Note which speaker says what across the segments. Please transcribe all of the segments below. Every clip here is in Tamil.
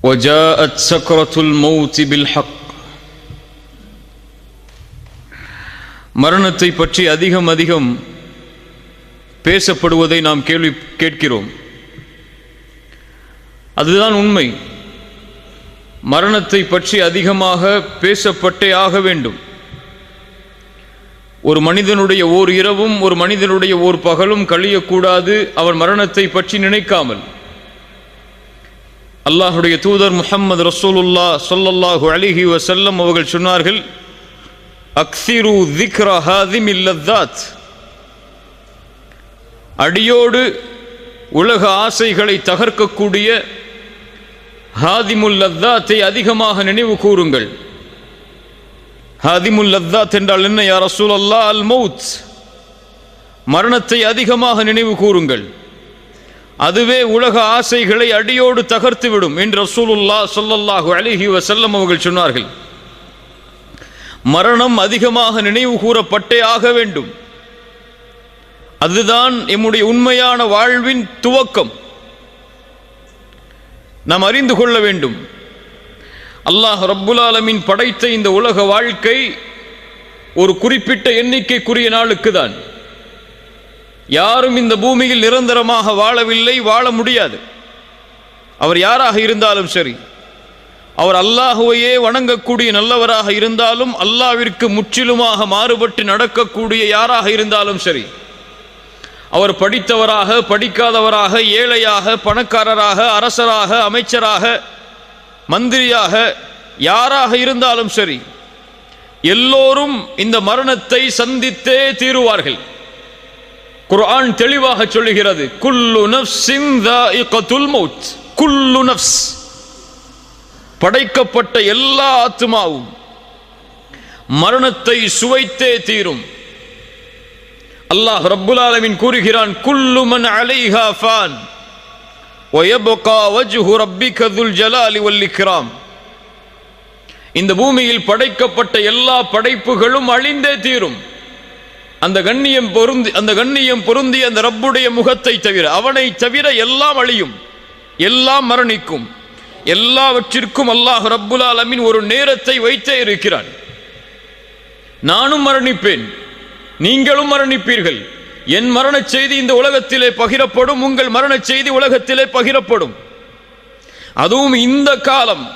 Speaker 1: وجاءت سكرة الموت بالحق. மரணத்தை பற்றி அதிகம் பேசப்படுவதை நாம் கேட்கிறோம். அதுதான் உண்மை. மரணத்தை பற்றி அதிகமாக பேசப்பட்டே ஆக வேண்டும். ஒரு மனிதனுடைய ஓர் இரவும் ஒரு மனிதனுடைய ஓர் பகலும் கழியக்கூடாது அவன் மரணத்தை பற்றி நினைக்காமல். அல்லாஹுடைய தூதர் முஹம்மது ரசூலுல்லாஹ் ஸல்லல்லாஹு அலைஹி வஸல்லம் அவர்கள் சொன்னார்கள், அக்ஸிரு ذிக்ர ஹாதிமில் லذாத். அடியோடு உலக ஆசைகளை தகர்க்கக்கூடிய ஹாதிமுல் லذாத்தை அதிகமாக நினைவு கூறுங்கள். ஹாதிமுல் லذாத் என்றால் என்ன யா ரசூலல்லாஹ்? அல் மௌத், மரணத்தை அதிகமாக நினைவு கூறுங்கள். அதுவே உலக ஆசைகளை அடியோடு தகர்த்துவிடும் என்று ரசூலுல்லாஹ் ஸல்லல்லாஹு அலைஹி வஸல்லம் அவர்கள் சொன்னார்கள். மரணம் அதிகமாக நினைவு கூறப்பட்டே ஆக வேண்டும். அதுதான் எம்முடைய உண்மையான வாழ்வின் துவக்கம். நாம் அறிந்து கொள்ள வேண்டும், அல்லாஹ் ரப்புல் ஆலமீன் படைத்த இந்த உலக வாழ்க்கை ஒரு குறிப்பிட்ட எண்ணிக்கைக்குரிய நாளுக்கு தான். யாரும் இந்த பூமியில் நிரந்தரமாக வாழவில்லை, வாழ முடியாது. அவர் யாராக இருந்தாலும் சரி, அவர் அல்லாஹுவையே வணங்கக்கூடிய நல்லவராக இருந்தாலும், அல்லாஹ்விற்கு முற்றிலுமாக மாறுபட்டு நடக்கக்கூடிய யாராக இருந்தாலும் சரி, அவர் படித்தவராக படிக்காதவராக, ஏழையாக பணக்காரராக, அரசராக அமைச்சராக மந்திரியாக யாராக இருந்தாலும் சரி, எல்லோரும் இந்த மரணத்தை சந்தித்தே தீருவார்கள். குர்ஆன் தெளிவாக சொல்லுகிறது, குல்லு நஃப்ஸின் ذائقத்துல் மௌத். குல்லு நஃப்ஸ், படைக்கப்பட்ட எல்லா ஆத்மாவும் மரணத்தை சுவைத்தே தீரும். அல்லாஹ் ரப்புல் ஆலமீன் கூறுகிறான், குல்லு மன் அலைஹா ஃபான் வயப்கா வஜ்ஹு ரப்பிக துல் ஜலாலி வல் இக்ராம். இந்த பூமியில் படைக்கப்பட்ட எல்லா படைப்புகளும் அழிந்தே தீரும். அந்த கண்ணியம் பொருந்திய அந்த ரப்புடைய முகத்தை தவிர, அவனை தவிர எல்லாம் அழியும், எல்லாம் மரணிக்கும். எல்லாவற்றிற்கும் அல்லாஹ் ரப்புல் ஆலமீன் ஒரு நேரத்தை வைத்தே இருக்கிறான். நானும் மரணிப்பேன், நீங்களும் மரணிப்பீர்கள். என் மரண செய்தி இந்த உலகத்திலே பகிரப்படும், உங்கள் மரண செய்தி உலகத்திலே பகிரப்படும். அதுவும் இந்த காலம்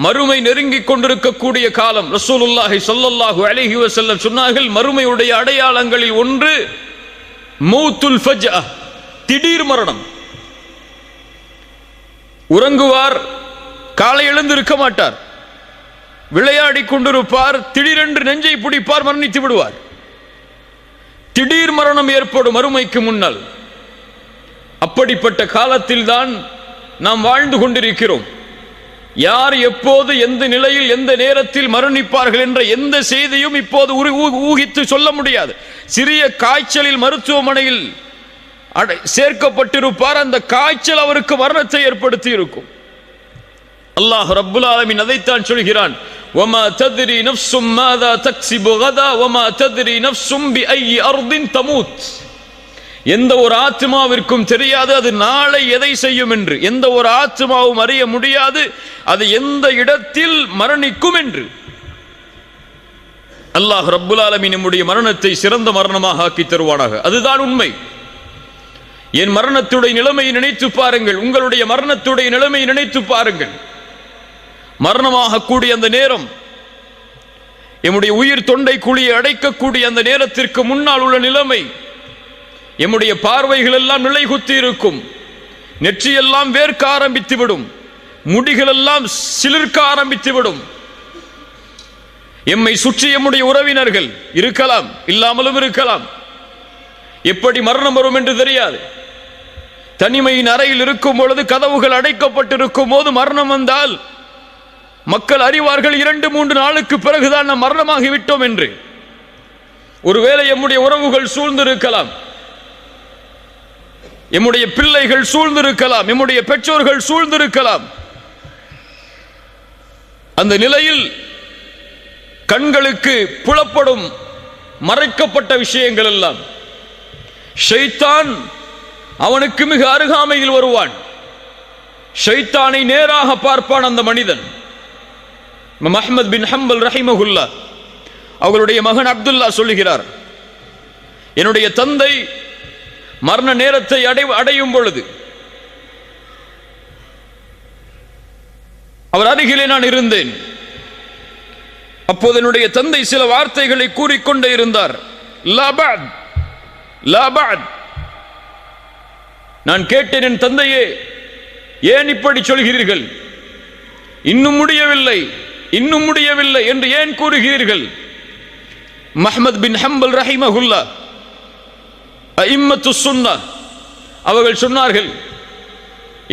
Speaker 1: மறுமை நெருங்கிக் கொண்டிருக்கக்கூடிய காலம். ரசூலுல்லாஹி ஸல்லல்லாஹு அலைஹி வஸல்லம் சொன்னார்கள், மறுமையுடைய அடையாளங்களில் ஒன்று மௌத்துல் ஃபஜ்அ, திடீர் மரணம். உறங்குவார், காலை எழுந்திருக்க மாட்டார், விளையாடி கொண்டிருப்பார், திடீரென்று நெஞ்சை பிடிப்பார், மரணித்து விடுவார். திடீர் மரணம் ஏற்படும் மறுமைக்கு முன்னால். அப்படிப்பட்ட காலத்தில் தான் நாம் வாழ்ந்து கொண்டிருக்கிறோம். யார் எப்போது எந்த நிலையில் எந்த நேரத்தில் மரணிப்பார்கள் என்ற எந்த செய்தியும் இப்போது ஊகித்து சொல்ல முடியாது. சிறிய காய்ச்சலில் மருத்துவமனையில் சேர்க்கப்பட்டிருப்பார், அந்த காய்ச்சல் அவருக்கு மரணத்தை ஏற்படுத்தி இருக்கும். அல்லாஹ் ரப்புல் ஆலமீன் அதைத்தான் சொல்கிறான், வமா தத்ரி நஃப்ஸும் மாதா தக்ஸிபு கதா வமா தத்ரி நஃப்ஸும் பிஐ அர்தின் தமூத். எந்த ஒரு ஆத்மாவிற்கும் தெரியாது அது நாளை எதை செய்யும் என்று. எந்த ஒரு ஆத்மாவும் அறிய முடியாது அது எந்த இடத்தில் மரணிக்கும் என்று. அல்லாஹ் ரப்புல் ஆலமீன் நம்முடைய மரணத்தை சிறந்த மரணமாக ஆக்கி தருவானாக. அதுதான் உண்மை. என் மரணத்துடைய நிலைமையை நினைத்து பாருங்கள், உங்களுடைய மரணத்துடைய நிலைமையை நினைத்து பாருங்கள். மரணமாக கூடிய அந்த நேரம், எம்முடைய உயிர் தொண்டை குழியை அடைக்கக்கூடிய அந்த நேரத்திற்கு முன்னால் உள்ள நிலைமை, எம்முடைய பார்வைகள் எல்லாம் நிலை குத்தி இருக்கும், நெற்றியெல்லாம் வேர்க்க ஆரம்பித்துவிடும், முடிகள் எல்லாம் சிலிர்க்க ஆரம்பித்துவிடும். எம்மை சுற்றி எம்முடைய உறவினர்கள் இருக்கலாம், இல்லாமலும் இருக்கலாம். எப்படி மரணம் வரும் என்று தெரியாது. தனிமையின் அறையில் இருக்கும் பொழுது, கதவுகள் அடைக்கப்பட்டிருக்கும் போது மரணம் வந்தால் மக்கள் அறிவார்கள் 2-3 நாளுக்கு பிறகுதான் நாம் மரணமாகிவிட்டோம் என்று. ஒருவேளை எம்முடைய உறவுகள் சூழ்ந்திருக்கலாம், எம்முடைய பிள்ளைகள் சூழ்ந்திருக்கலாம், எம்முடைய பெற்றோர்கள் சூழ்ந்திருக்கலாம். அந்த நிலையில் கண்களுக்கு புலப்படும் மறைக்கப்பட்ட விஷயங்கள் எல்லாம் ஷைத்தான் அவனுக்கு மிக அருகாமையில் வருவான். ஷைத்தானை நேராக பார்ப்பான் அந்த மனிதன். அஹ்மத் பின் ஹம்பல் ரஹிமஹுல்லா அவர்களுடைய மகன் அப்துல்லா சொல்லுகிறார், என்னுடைய தந்தை மரண நேரத்தை அடையும் பொழுது அவர் அருகிலே நான் இருந்தேன். அப்போது என்னுடைய தந்தை சில வார்த்தைகளை கூறிக்கொண்டே இருந்தார். நான் கேட்டேன், என் தந்தையே, ஏன் இப்படி சொல்கிறீர்கள்? இன்னும் முடியவில்லை, இன்னும் முடியவில்லை என்று ஏன் கூறுகிறீர்கள்? அஹ்மத் பின் ஹம்பல் ரஹிமஹுல்லா அஇம்மத்து சுன்னah அவர்கள் சொன்னார்கள்,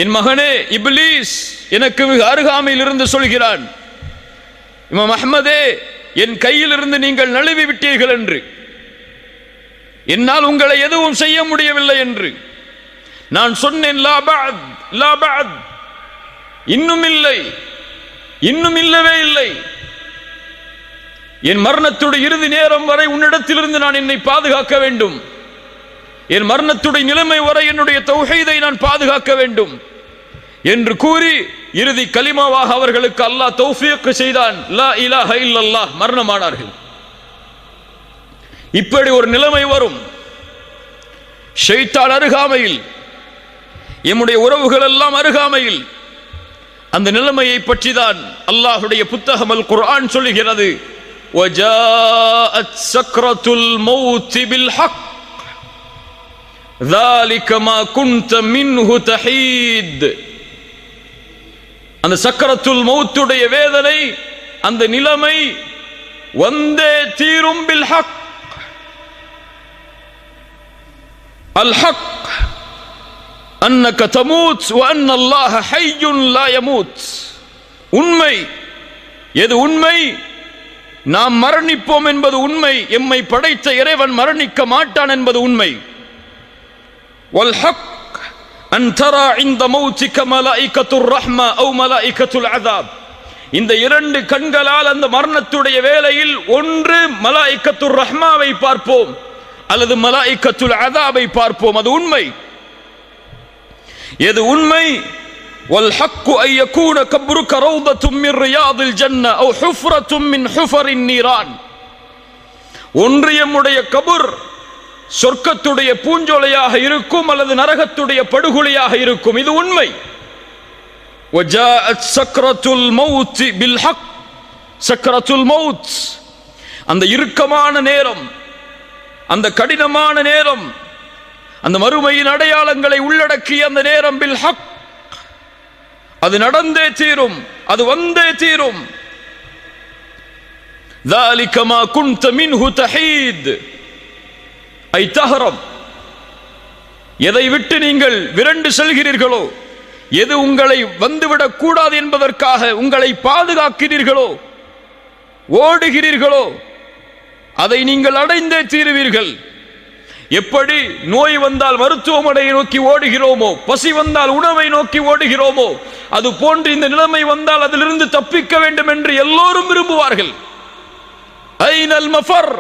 Speaker 1: என் மகனே, இப்லீஸ் எனக்கு மிக அருகாமையில் இருந்து சொல்கிறான், இமாம் அஹ்மதே, என் கையில் இருந்து நீங்கள் நழுவி விட்டீர்கள் என்று, என்னால் உங்களை எதுவும் செய்ய முடியவில்லை என்று. நான் சொன்னேன், லா பஅத், லா பஅத், இன்னும் இல்லை, இன்னும் இல்லவே இல்லை. என் மரணத்துடைய இறுதி நேரம் வரை உன்னிடத்திலிருந்து நான் என்னை பாதுகாக்க வேண்டும். என் மரணத்துடைய நிலைமை வரை என்னுடைய தௌஹீதை நான் பாதுகாக்க வேண்டும் என்று கூறி இறுதி கலிமாவாக அவர்களுக்கு அல்லாஹ் தௌஃபீக் செய்தான். லா இலாஹ இல்லல்லாஹ், மரணமானார்கள். இப்படி ஒரு நிலைமை வரும். ஷைத்தான் அருகாமையில், எம்முடைய உறவுகள் எல்லாம் அருகாமையில். அந்த நிலைமையை பற்றி தான் அல்லாஹ்வுடைய புத்தகம் அல் குர்ஆன் சொல்லுகிறது, வஜாஅத் சக்ரத்துல் மௌத் பில் ஹக் ذلك ما كنت منه تحيد. அந்த சக்கரத்துல் மௌத்துடைய வேதனை, அந்த நிலைமை வந்தே தீரும். பில் ஹக், அல் ஹக் அன்னக தமூத் வ அன்ன அல்லாஹ ஹய்யுன் லா யமூத். உண்மை எது? உண்மை நாம் மரணிப்போம் என்பது உண்மை. எம்மை படைத்த இறைவன் மரணிக்க மாட்டான் என்பது உண்மை. வல் ஹக் அன் தரா இன்த மௌத்திக மலாயிகத்துர் ரஹ்மா அவ் மலாயிகத்துல் அஸாப். இந்த இரண்டு கண்களால் அந்த மரணத்துடைய வேளையில் ஒன்று மலாயிகத்துர் ரஹ்மாவை பார்ப்போம் அல்லது மலாயிகத்துல் அஸாபை பார்ப்போம். அது உண்மை. எது உண்மை? வல் ஹக்கு அன் யகூன கப்ருக ரௌதத்தும் மின் ரியாதில் ஜன்னah அவ் ஹுஃப்ரத்தும் மின் ஹுஃபரின் நீரான். ஒன்று எம்முடைய கபர் சொர்க்கத்துடைய பூஞ்சோலையாக இருக்கும் அல்லது நரகத்துடைய படுகொலையாக இருக்கும். இது உண்மை. வஜாஅத் சக்ரத்துல் மௌத் பில் ஹக். சக்ரத்துல் மௌத், அந்த இறுக்கமான நேரம், அந்த கடினமான நேரம், அந்த மறுமையின் அடையாளங்களை உள்ளடக்கிய அந்த நேரம், பில் ஹக், அது நடந்தே தீரும், அது வந்தே தீரும். ذلك ما كنت منه تحيد ஐ தஹரம். எதை விட்டு நீங்கள் விரண்டு செல்கிறீர்களோ, எது உங்களை வந்துவிடக் கூடாது என்பதற்காக உங்களை பாதுகாக்கிறீர்களோ, ஓடுகிறீர்களோ, அதை நீங்கள் அடைந்தே தீருவீர்கள். எப்படி நோய் வந்தால் மருத்துவமனையை நோக்கி ஓடுகிறோமோ, பசி வந்தால் உணவை நோக்கி ஓடுகிறோமோ, அது போன்று இந்த நிலைமை வந்தால் அதிலிருந்து தப்பிக்க வேண்டும் என்று எல்லோரும் விரும்புவார்கள். ஐனல் மஃபர்,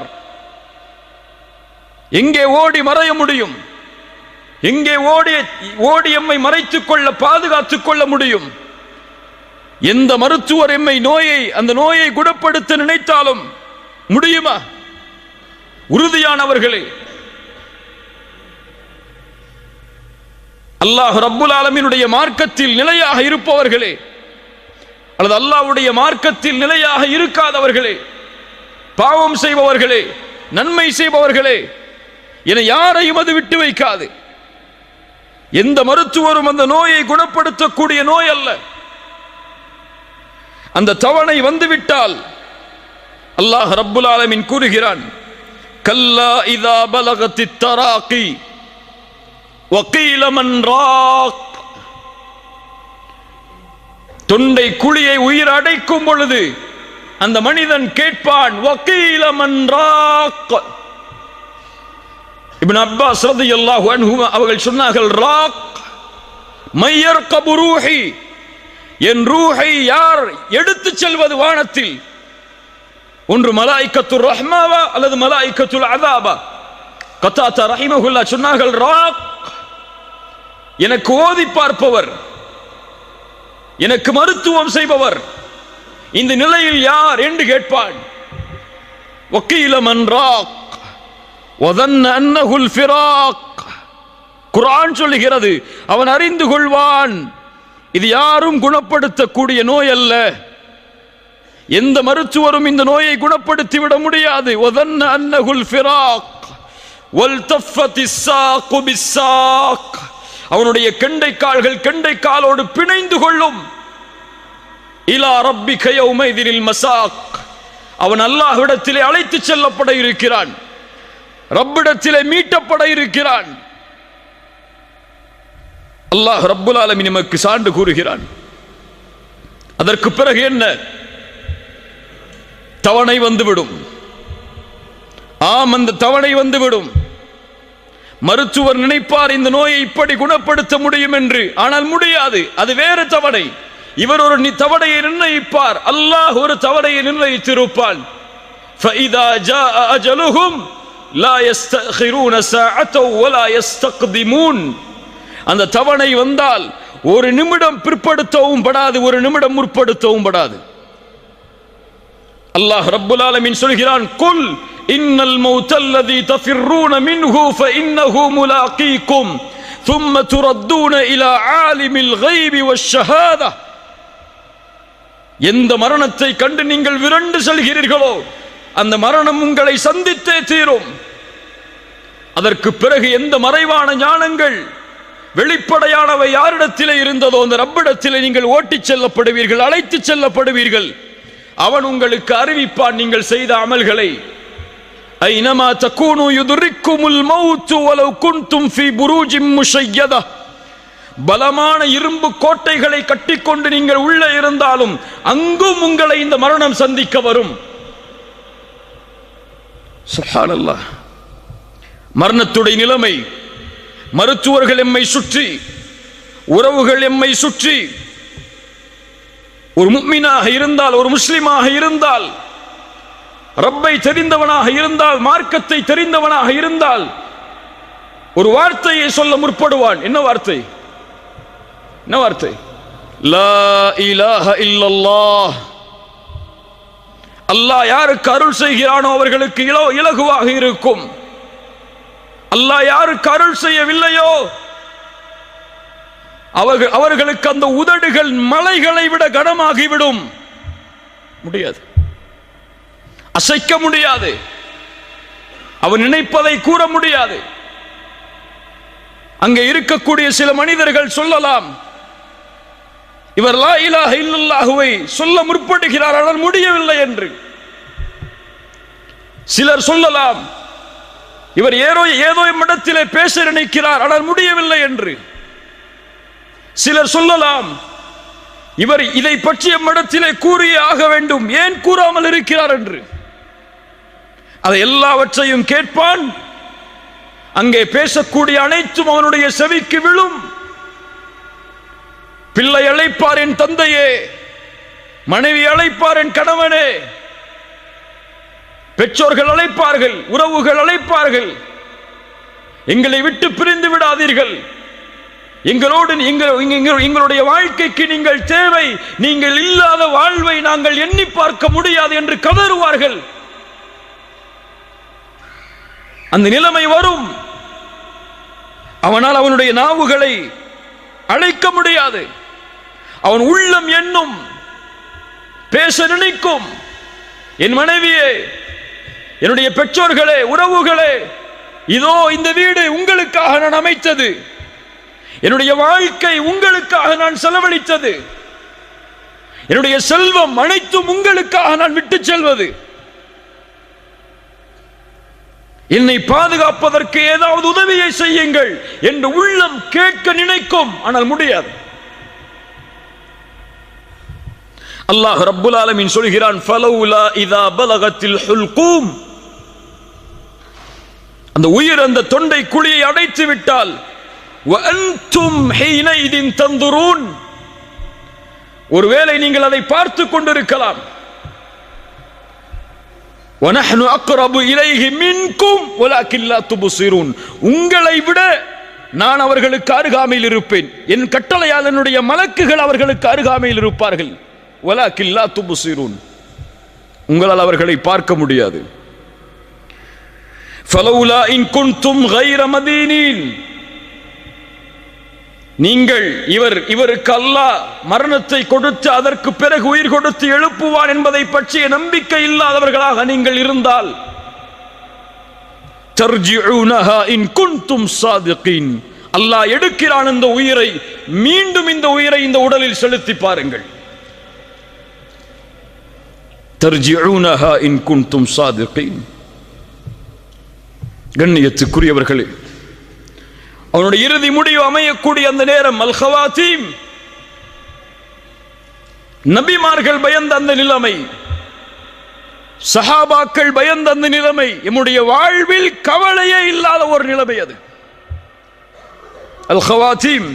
Speaker 1: எங்கே ஓடி மறைய முடியும்? எங்கே ஓடி எம்மை மறைத்துக் கொள்ள, பாதுகாத்துக் கொள்ள முடியும்? எந்த மருத்துவர் எம்மை அந்த நோயை குணப்படுத்த நினைத்தாலும் முடியுமா? உறுதியானவர்களே, அல்லாஹ் ரப்புல் ஆலமீனுடைய மார்க்கத்தில் நிலையாக இருப்பவர்களே, அல்லது அல்லாஹ்வுடைய மார்க்கத்தில் நிலையாக இருக்காதவர்களே, பாவம் செய்பவர்களே, நன்மை செய்பவர்களே என யாரையும் அது விட்டு வைக்காது. எந்த மருத்துவரும் அந்த நோயை குணப்படுத்தக்கூடிய நோய் அல்ல. அந்த தவணை வந்துவிட்டால் அல்லாஹ் ரப்புல் ஆலமீன் கூறுகிறான், கல்லா இதா பலகத்தித் தராகி வகீல மன் ராக். தொண்டை குழியை உயிர் அடைக்கும் பொழுது அந்த மனிதன் கேட்பான், வகீல மன் ராக். இப்னு அப்பாஸ் ரலியல்லாஹு அன்ஹு அவர்கள் சொன்னார்கள், ராக் மையர்கபு ரூஹி, என் ரூஹை யார் எடுத்துச் செல்வது வானத்தில்? ஒன்று மலாயிகத்துர் ரஹ்மாவா அல்லது மலாயிகத்துல் அஸாபா? கத்தாதா ரஹிமஹுல்லாஹ் சொன்னார்கள், ராக் எனக்கு ஓதி பார்ப்பவர், எனக்கு மருத்துவம் செய்பவர் இந்த நிலையில் யார் என்று கேட்பான். வக்கீல மன் ராக் வதன்ன அன்னஹுல் ஃபிராக். குர்ஆன் சொல்லுகிறது, அவன் அறிந்து கொள்வான் இது யாரும் குணப்படுத்தக்கூடிய நோய் அல்ல, எந்த மருத்துவரும் இந்த நோயை குணப்படுத்தி விட முடியாது. வதன்ன அன்னஹுல் ஃபிராக் வல்தஃபத்திஸ் ஸாகு பிஸ்ஸாக். அவனுடைய கெண்டை கால்கள் கெண்டை காலோடு பிணைந்து கொள்ளும். இலா ரப்பிக யௌமைதில் மசாக். அவன் அல்லாஹ்விடத்திலே அழைத்து செல்லப்பட இருக்கிறான், ரப்பிடத்திலே மீட்டப்பட இருக்கிறான். அல்லாஹ் ரப்புல் ஆலமீன் நமக்கு சான்று கூறுகிறான். அதற்கு பிறகு என்ன? தவணை வந்துவிடும். அந்த தவணை வந்துவிடும். மருத்துவர் நினைப்பார் இந்த நோயை இப்படி குணப்படுத்த முடியும் என்று, ஆனால் முடியாது. அது வேறு தவணை. இவர் ஒரு தவணையை நிர்ணயிப்பார், அல்லாஹ் ஒரு தவணையை நிர்ணயித்திருப்பான். فَإِذَا جَاءَ أَجَلُهُمْ لَا يَسْتَأْخِرُونَ سَاعَةً وَلَا يَسْتَقْدِمُونَ. அந்த தவணை வந்தால் ஒரு நிமிடம் பிற்படுத்தவும் படாது, ஒரு நிமிடம் முற்படுத்தவும் படாது. அல்லாஹ் ரப்புல் ஆலமீன் சொல்கிறான், குல் இன்னல் மௌத்தல்லதி தஃபிர்ரூன மின்ஹு ஃபஇன்னஹு முலாகீக்கும் ثم تردون إلى عالم الغيب والشهادة. எந்த மரணத்தை கண்டு நீங்கள் விரண்டு செல்கிறீர்களோ அந்த மரணம் உங்களை சந்தித்தே தீரும். அதற்கு பிறகு எந்த மறைவான ஞானங்கள் வெளிப்படையானவை யாரிடத்திலே இருந்ததோ அந்த ரப்பிடத்திலே நீங்கள் ஓட்டிச் செல்லப்படுவீர்கள், அழைத்து செல்லப்படுவீர்கள். அவன் உங்களுக்கு அறிவிப்பான் நீங்கள் செய்த அமல்களை. ஐனமா தகூனு யுத்ரிக்குமுல் மௌத் வலவ் குன்தும் ஃபீ புரூஜின் முஷய்யதா. பலமான இரும்பு கோட்டைகளை கட்டிக்கொண்டு நீங்கள் உள்ளே இருந்தாலும் அங்கும் உங்களை இந்த மரணம் சந்திக்க வரும். சுப்ஹானல்லாஹ். மரணத்துடைய நிலைமை, மருத்துவர்கள் எம்மை சுற்றி, உறவுகள் எம்மை சுற்றி. ஒரு முஃமினாக இருந்தால், ஒரு முஸ்லிமாக இருந்தால், ரப்பை தெரிந்தவனாக இருந்தால், மார்க்கத்தை தெரிந்தவனாக இருந்தால் ஒரு வார்த்தையை சொல்ல முற்படுவான். என்ன வார்த்தை? என்ன வார்த்தை? லா இலாஹ இல்லல்லாஹ். அல்லாஹ் யாருக்கு அருள் செய்கிறானோ அவர்களுக்கு இலகுவாக இருக்கும். அல்லாஹ் யாருக்கு அருள் செய்யவில்லையோ அவர்களுக்கு அந்த உதடுகள் மலைகளை விட கனமாகிவிடும். முடியாது, அசைக்க முடியாது, அவன் நினைப்பதை கூற முடியாது. அங்கே இருக்கக்கூடிய சில மனிதர்கள் சொல்லலாம், இவர் லா இலாஹ இல்லல்லாஹுவை சொல்ல முற்படுகிறார் ஆனால் முடியவில்லை என்று. சிலர் சொல்லலாம், இவர் ஏதோ இடத்திலே பேச நினைக்கிறார் ஆனால் முடியவில்லை என்று. சிலர் சொல்லலாம், இவர் இதை பற்றிய இடத்திலே கூறியே ஆக வேண்டும், ஏன் கூறாமல் இருக்கிறார் என்று. அதை எல்லாவற்றையும் கேட்பான். அங்கே பேசக்கூடிய அனைத்தும் அவனுடைய செவிக்கு விழும். பிள்ளை அழைப்பார் என் தந்தையே, மனைவி அழைப்பார் என் கணவனே, பெற்றோர்கள் அழைப்பார்கள், உறவுகள் அழைப்பார்கள், எங்களை விட்டு பிரிந்து விடாதீர்கள், எங்களோடு எங்களுடைய வாழ்க்கைக்கு நீங்கள் தேவை, நீங்கள் இல்லாத வாழ்வை நாங்கள் எண்ணி பார்க்க முடியாது என்று கதறுவார்கள். அந்த நிலைமை வரும். அவனால் அவனுடைய நாவுகளை அழைக்க முடியாது. அவன் உள்ளம் எண்ணும், பேச நினைக்கும், என் மனைவியே, என்னுடைய பெற்றோர்களே, உறவுகளே, இதோ இந்த வீடு உங்களுக்காக நான் அமைத்தது, என்னுடைய வாழ்க்கை உங்களுக்காக நான் செலவழித்தது, என்னுடைய செல்வம் அனைத்தும் உங்களுக்காக நான் விட்டு செல்வது, என்னை பாதுகாப்பதற்கு ஏதாவது உதவியை செய்யுங்கள் என்று உள்ளம் கேட்க நினைக்கும், ஆனால் முடியாது. அல்லாஹ் ரப்புல் ஆலமீன் சொல்கிறான், ஃபலௌலா இதா பலகத்தில் ஹுல்கூம். அந்த உயிர் அந்த தொண்டை குழியை அடைத்து விட்டால், வஅன்தும் ஹீனைதின் தந்துரூன், ஒருவேளை நீங்கள் அதை பார்த்து கொண்டிருக்கலாம். وَنَحْنُ أَقْرَبُ إِلَيْهِ مِنْكُمْ وَلَكِنْ لَا تُبْصِرُونَ, உங்களை விட நான் அவர்களுக்கு அருகாமையில் இருப்பேன், என் கட்டளையால் என்னுடைய மலக்குகள் அவர்களுக்கு அருகாமையில் இருப்பார்கள். வலாக்கின் லா துப்சிரூன், உங்களால் அவர்களை பார்க்க முடியாது. ஃபலௌலா இன் குன்தும் கைர மதீனீன், நீங்கள் இவருக்கு அல்லாஹ் மரணத்தை கொடுத்து அதற்கு பிறகு உயிர் கொடுத்து எழுப்புவான் என்பதை பற்றிய நம்பிக்கை இல்லாதவர்களாக நீங்கள் இருந்தால், தர்ஜிஊனஹா இன் குன்தும் சாதிகீன், அல்லாஹ் எடுக்கிறான் இந்த உயிரை, மீண்டும் இந்த உயிரை இந்த உடலில் செலுத்தி பாருங்கள். தர்ஜிஊனஹா இன் குன்தும் சாதிகீன். கண்ணியத்துக்குரியவர்களே, அவனுடைய இறுதி முடிவு அமையக்கூடிய அந்த நேரம் அல் ஹவாத்தீம், நபிமார்கள் பயந்த அந்த நிலைமை, சஹாபாக்கள் பயந்த அந்த நிலைமை, நம்முடைய வாழ்வில் கவலையே இல்லாத ஒரு நிலைமை அது அல் ஹவாத்தீம்.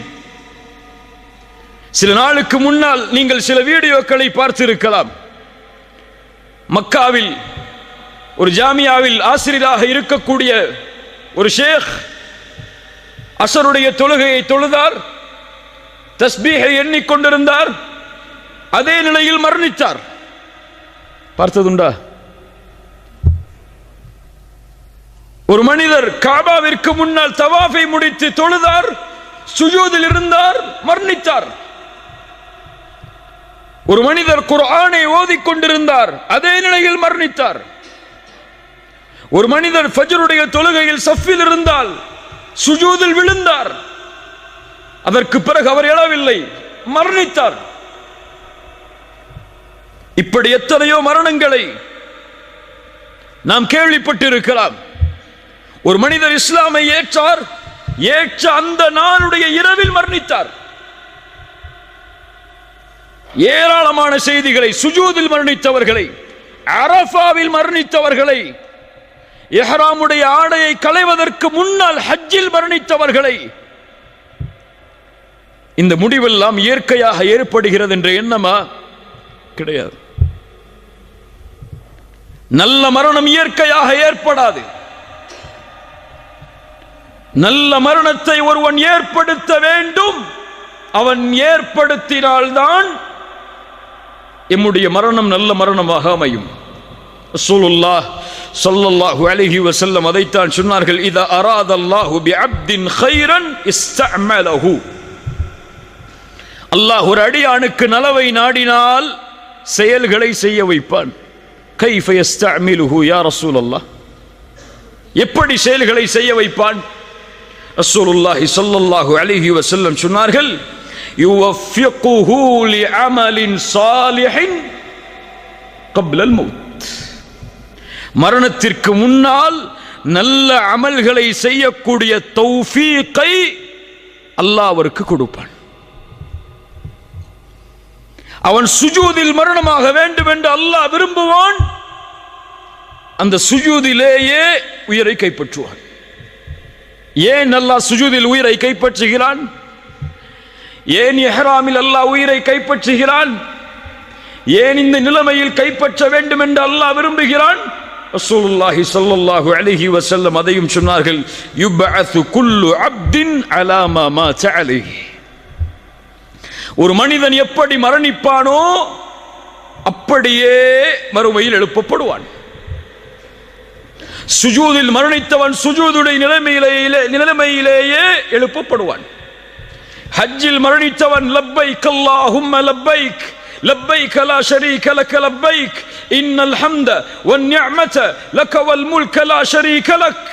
Speaker 1: சில நாளுக்கு முன்னால் நீங்கள் சில வீடியோக்களை பார்த்திருக்கலாம். மக்காவில் ஒரு ஜாமியாவில் ஆசிரியராக இருக்கக்கூடிய ஒரு ஷேக் அசருடைய தொழுகையை தொழுதார், தஸ்பீஹை எண்ணிக்கொண்டிருந்தார், அதே நிலையில் மரணித்தார். பார்த்ததுண்டா? ஒரு மனிதர் காபாவிற்கு முன்னால் தவாஃபை முடித்து தொழுதார், சுஜூதில் இருந்தார், மரணித்தார். ஒரு மனிதர் குர்ஆனை ஓதிக்கொண்டிருந்தார், அதே நிலையில் மரணித்தார். ஒரு மனிதர் ஃபஜ்ருடைய தொழுகையில் சஃபில் இருந்தால் சுஜூதில் விழுந்தார், அதற்கு பிறகு அவர் எழவில்லை, மரணித்தார். இப்படி எத்தனையோ மரணங்களை நாம் கேள்விப்பட்டிருக்கலாம். ஒரு மனிதர் இஸ்லாமை ஏற்றார், ஏற்ற அந்த நாளுடைய இரவில் மரணித்தார். ஏராளமான செய்திகளை, சுஜூதில் மரணித்தவர்களை, அரஃபாவில் மரணித்தவர்களை, இஹ்ராமுடைய ஆடையை களைவதற்கு முன்னால் ஹஜ்ஜில் மரணித்தவர்களை, இந்த முடிவெல்லாம் இயற்கையாக ஏற்படுகிறது என்ற எண்ணமா? கிடையாது. நல்ல மரணம் இயற்கையாக ஏற்படாது. நல்ல மரணத்தை ஒருவன் ஏற்படுத்த வேண்டும். அவன் ஏற்படுத்தினால்தான் எம்முடைய மரணம் நல்ல மரணமாக அமையும். ரசூலுல்லாஹ் ஸல்லல்லாஹு அலைஹி வஸல்லம் அதைத்தான் சொன்னார்கள், இதா அராதல்லாஹு பிஅப்தின் கைரன் இஸ்தஅமலஹு. அல்லாஹ் ஒரு அடியானுக்கு நலவை நாடினால் செயல்களை செய்ய வைப்பான். கைஃப யஸ்தஅமிலுஹு யா ரசூலல்லாஹ், எப்படி செயல்களை செய்ய வைப்பான்? ரசூலுல்லாஹி ஸல்லல்லாஹு அலைஹி வஸல்லம் சொன்னார்கள், யுவஃபிகுஹு லிஅமலின் ஸாலிஹின் கப்லல் மௌத். மரணத்திற்கு முன்னால் நல்ல அமல்களை செய்யக்கூடிய தௌஃபீகை அல்லாஹ் அவருக்கு கொடுப்பான். அவன் சுஜூதில் மரணமாக வேண்டும் என்று அல்லாஹ் விரும்புவான். அந்த சுஜூதிலேயே உயிரை கைப்பற்றுவான். ஏன் அல்லாஹ் சுஜூதில் உயிரை கைப்பற்றுகிறான்? ஏன் இஹ்ராமில் அல்லாஹ் உயிரை கைப்பற்றுகிறான்? ஏன் இந்த நிலைமையில் கைப்பற்ற வேண்டும் என்று அல்லாஹ் விரும்புகிறான்? ரசூலுல்லாஹி ஸல்லல்லாஹு அலைஹி வஸல்லம் அதையும் சொன்னார்கள், யுபஅது குல்லு அப்தின் அலா மா மாத அலைஹி. ஒரு மனிதன் எப்படி மரணிப்பானோ அப்படியே மறுமையில் எழுப்பப்படுவான். சுஜூதில் மரணித்தவன் சுஜூதுடைய நிலைமையிலேயே எழுப்பப்படுவான். ஹஜ்ஜில் மரணித்தவன் லப்பைக் அல்லாஹும்ம லப்பைக் லப்பைக் லா ஷரீக லக லப்பைக் இன்னல் ஹம்த வன் நிஅமத லக வல் முல்க லா ஷரீக லக்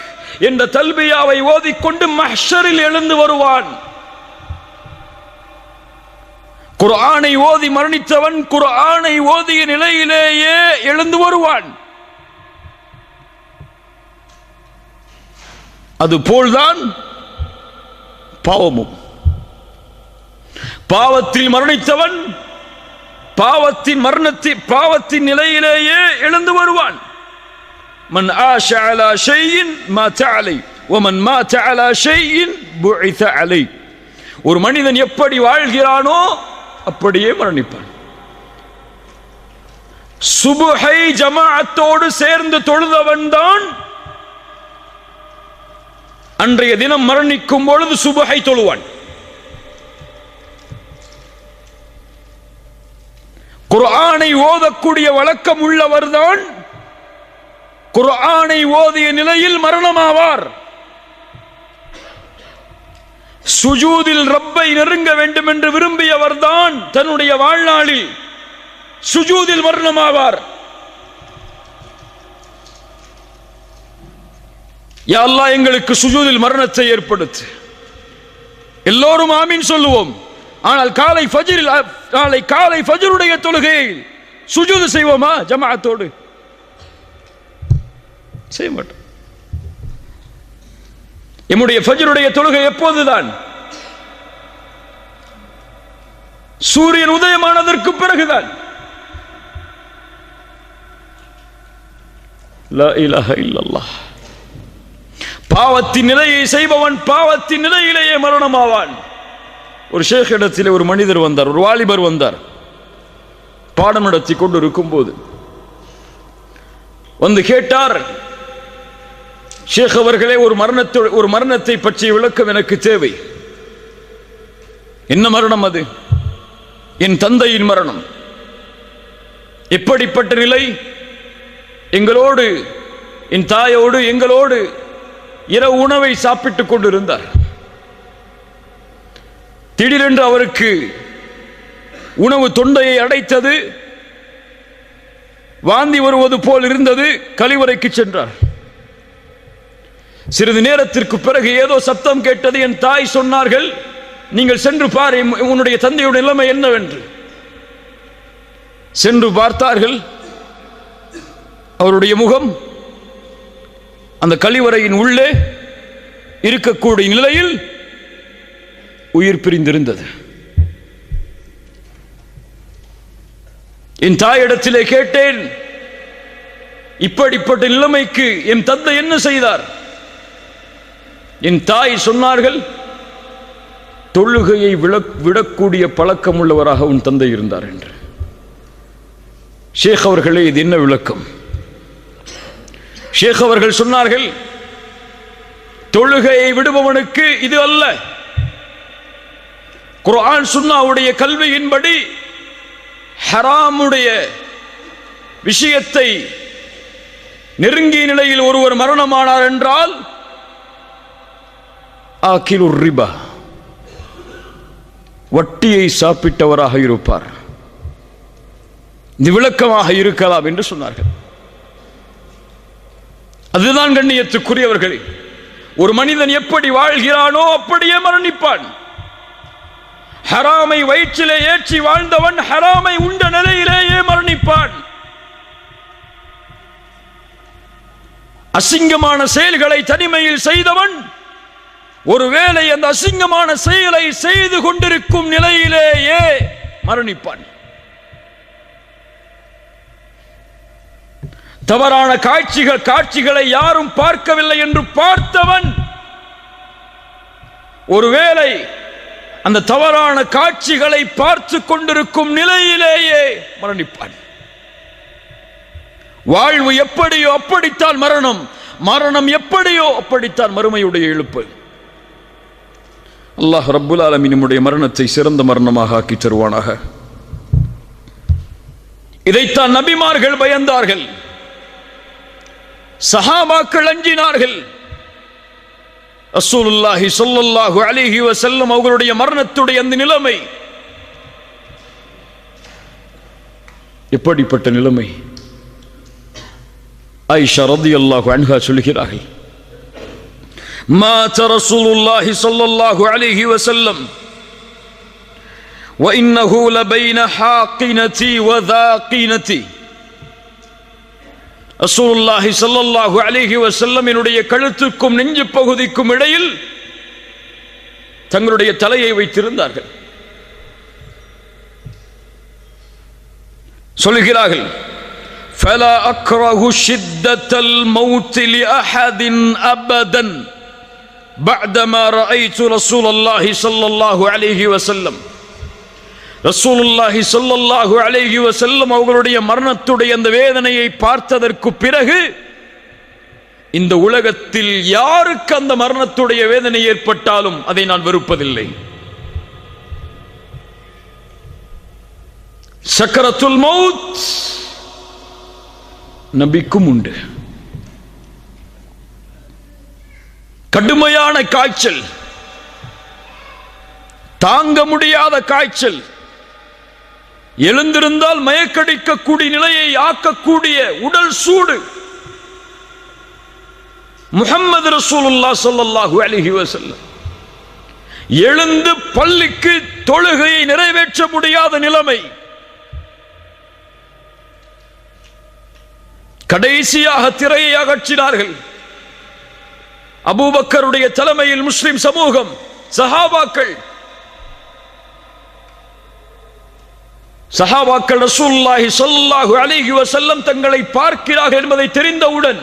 Speaker 1: என்ற தல்பியாவை ஓதிக்கொண்டு மஹ்ஷரில் எழுந்து வருவான். குர்ஆனை ஓதி மரணித்தவன் குர்ஆனை ஓதிய நிலையிலேயே எழுந்து வருவான். அதுபோல்தான் பாவமும். பாவத்தில் மரணித்தவன் பாவத்தின் நிலையிலேயே எழுந்து வருவான். மன் ஆஷ அலா ஷைஇன் மாத அலை வமன் மாத அலா ஷைஇன் புஇத அலை. ஒரு மனிதன் எப்படி வாழ்கிறானோ அப்படியே மரணிப்பான். சுபுஹை ஜமாஅத்தோடு சேர்ந்து தொழுதவன் தான் அன்றைய தினம் மரணிக்கும் பொழுது சுபஹை தொழுவான். குர்ஆனை ஓதக்கூடிய வழக்கம் உள்ளவர்தான் குர்ஆனை ஓதிய நிலையில் மரணமாவார். சுஜூதில் ரப்பை நெருங்க வேண்டும் என்று விரும்பியவர்தான் தன்னுடைய வாழ்நாளில் சுஜூதில் மரணமாவார். யா அல்லாஹ், எங்களுக்கு சுஜூதில் மரணத்தை ஏற்படுத்து. எல்லோரும் ஆமீன் சொல்லுவோம். ஆனால் காலை ஃபஜ்ருடைய தொழுகையில் சுஜூது செய்வோமா? ஜமாஅத்தோடு செய்ய மாட்டோம். நம்முடைய ஃபஜ்ருடைய தொழுகை எப்போதுதான்? சூரியன் உதயமானதற்கு பிறகுதான். லா இலாஹ இல்லல்லாஹ். பாவத்தின் நிலையை செய்பவன் பாவத்தின் நிலையிலேயே மரணமாவான். ஒரு ஷேக் இடத்தில் ஒரு மனிதர் வந்தார், ஒரு வாலிபர் வந்தார். பாடம் நடத்தி கொண்டு இருக்கும் போது வந்து கேட்டார், ஷேக் அவர்களே, ஒரு மரணத்தை பற்றிய விளக்கம் எனக்கு தேவை. என்ன மரணம் அது? என் தந்தையின் மரணம். எப்படிப்பட்ட நிலை? எங்களோடு, என் தாயோடு எங்களோடு இரவு உணவை சாப்பிட்டுக் கொண்டிருந்தார். திடீரென்று அவருக்கு உணவு தொண்டையை அடைத்தது, வாந்தி வருவது போல் இருந்தது. கழிவறைக்கு சென்றார். சிறிது நேரத்திற்கு பிறகு ஏதோ சத்தம் கேட்டது. என் தாய் சொன்னார்கள், நீங்கள் சென்று பார் உன்னுடைய தந்தையுடைய நிலைமை என்னவென்று. சென்று பார்த்தார்கள். அவருடைய முகம் அந்த கழிவறையின் உள்ளே இருக்கக்கூடிய நிலையில் உயிர் பிரிந்திருந்தது. என் தாயிடத்திலே கேட்டேன், இப்படிப்பட்ட நிலைமைக்கு என் தந்தை என்ன செய்தார்? என் தாய் சொன்னார்கள், தொழுகையை விடக்கூடிய பழக்கம் உள்ளவராக உன் தந்தை இருந்தார் என்று. ஷேக் அவர்களே, இது என்ன விளக்கம்? ஷேக் அவர்கள் சொன்னார்கள், தொழுகையை விடுபவனுக்கு இது அல்ல. குர்ஆன் சுன்னாவுடைய கல்வியின்படி ஹராமுடைய விஷயத்தை நெருங்கிய நிலையில் ஒருவர் மரணமானார் என்றால் ஆகிலுர் ரிபா, வட்டியை சாப்பிட்டவராக இருப்பார். இது விளக்கமாக இருக்கலாம் என்று சொன்னார்கள். அதுதான் கண்ணியத்துக்குரியவர்களே, ஒரு மனிதன் எப்படி வாழ்கிறானோ அப்படியே மரணிப்பான். ஹராமை வயிற்றிலே ஏற்றி வாழ்ந்தவன் ஹராமை உண்ட நிலையிலேயே மரணிப்பான். அசிங்கமான செயல்களை தனிமையில் செய்தவன் ஒருவேளை அந்த அசிங்கமான செயலை செய்து கொண்டிருக்கும் நிலையிலேயே மரணிப்பான். தவறான காட்சிகளை யாரும் பார்க்கவில்லை என்று பார்த்தவன் ஒருவேளை அந்த தவறான காட்சிகளை பார்த்து கொண்டிருக்கும் நிலையிலேயே மரணிப்பான். வாழ்வு எப்படியோ அப்படித்தான் மரணம், மரணம் எப்படியோ அப்படித்தான் மறுமையுடைய எழுப்பு. அல்லாஹ் ரப்புல் ஆலமீன் நம்முடைய மரணத்தை சிறந்த மரணமாக ஆக்கி தருவானாக. இதைத்தான் நபிமார்கள் பயந்தார்கள், சஹாபாக்கள் அஞ்சினார்கள். ரசூலுல்லாஹி ஸல்லல்லாஹு அலைஹி வஸல்லம் அவர்களுடைய மரணத்துடைய அந்த நிலைமை எப்படிப்பட்ட நிலைமை? ஆயிஷா ரலியல்லாஹு அன்ஹா சொல்கிறார்கள், மாத ரசூலுல்லாஹி ஸல்லல்லாஹு அலைஹி வஸல்லம் வ இன்னஹு லபைன ஹாகினதி வ தாகினதி. ரசூலுல்லாஹி ஸல்லல்லாஹு அலைஹி வஸல்லம் என்னுடைய கழுத்துக்கும் நெஞ்சு பகுதிக்கும் இடையில் தங்களுடைய தலையை வைத்திருந்தார்கள். சொல்கிறார்கள், ஃபலா அக்ரஹு ஷித்தத்தல் மௌத் லிஅஹதின் அபதன் பஅதமா ரஅய்து ரசூலுல்லாஹி ஸல்லல்லாஹு அலைஹி வஸல்லம். ரசூலுல்லாஹி ஸல்லல்லாஹு அலைஹி வஸல்லம் அவர்களுடைய மரணத்துடைய அந்த வேதனையை பார்த்ததற்கு பிறகு இந்த உலகத்தில் யாருக்கு அந்த மரணத்துடைய வேதனை ஏற்பட்டாலும் அதை நான் வெறுப்பதில்லை. சக்கரத்துல் மௌத் நபிக்கும் உண்டு. கடுமையான காய்ச்சல், தாங்க முடியாத காய்ச்சல், எழுந்திருந்தால் மயக்கடிக்கக்கூடிய நிலையை ஆக்கக்கூடிய உடல் சூடு. முஹம்மது ரசூலுல்லாஹ் ஸல்லல்லாஹு அலைஹி வஸல்லம் எழுந்து பள்ளிக்கு தொழுகையை நிறைவேற்ற முடியாத நிலைமை. கடைசியாக திரையை அகற்றினார்கள். அபூபக்கருடைய தலைமையில் முஸ்லிம் சமூகம், சஹாபாக்கள் ரசூலுல்லாஹி ஸல்லல்லாஹு அலைஹி வஸல்லம் தங்களை பார்க்கிறார்கள் என்பதை தெரிந்தவுடன்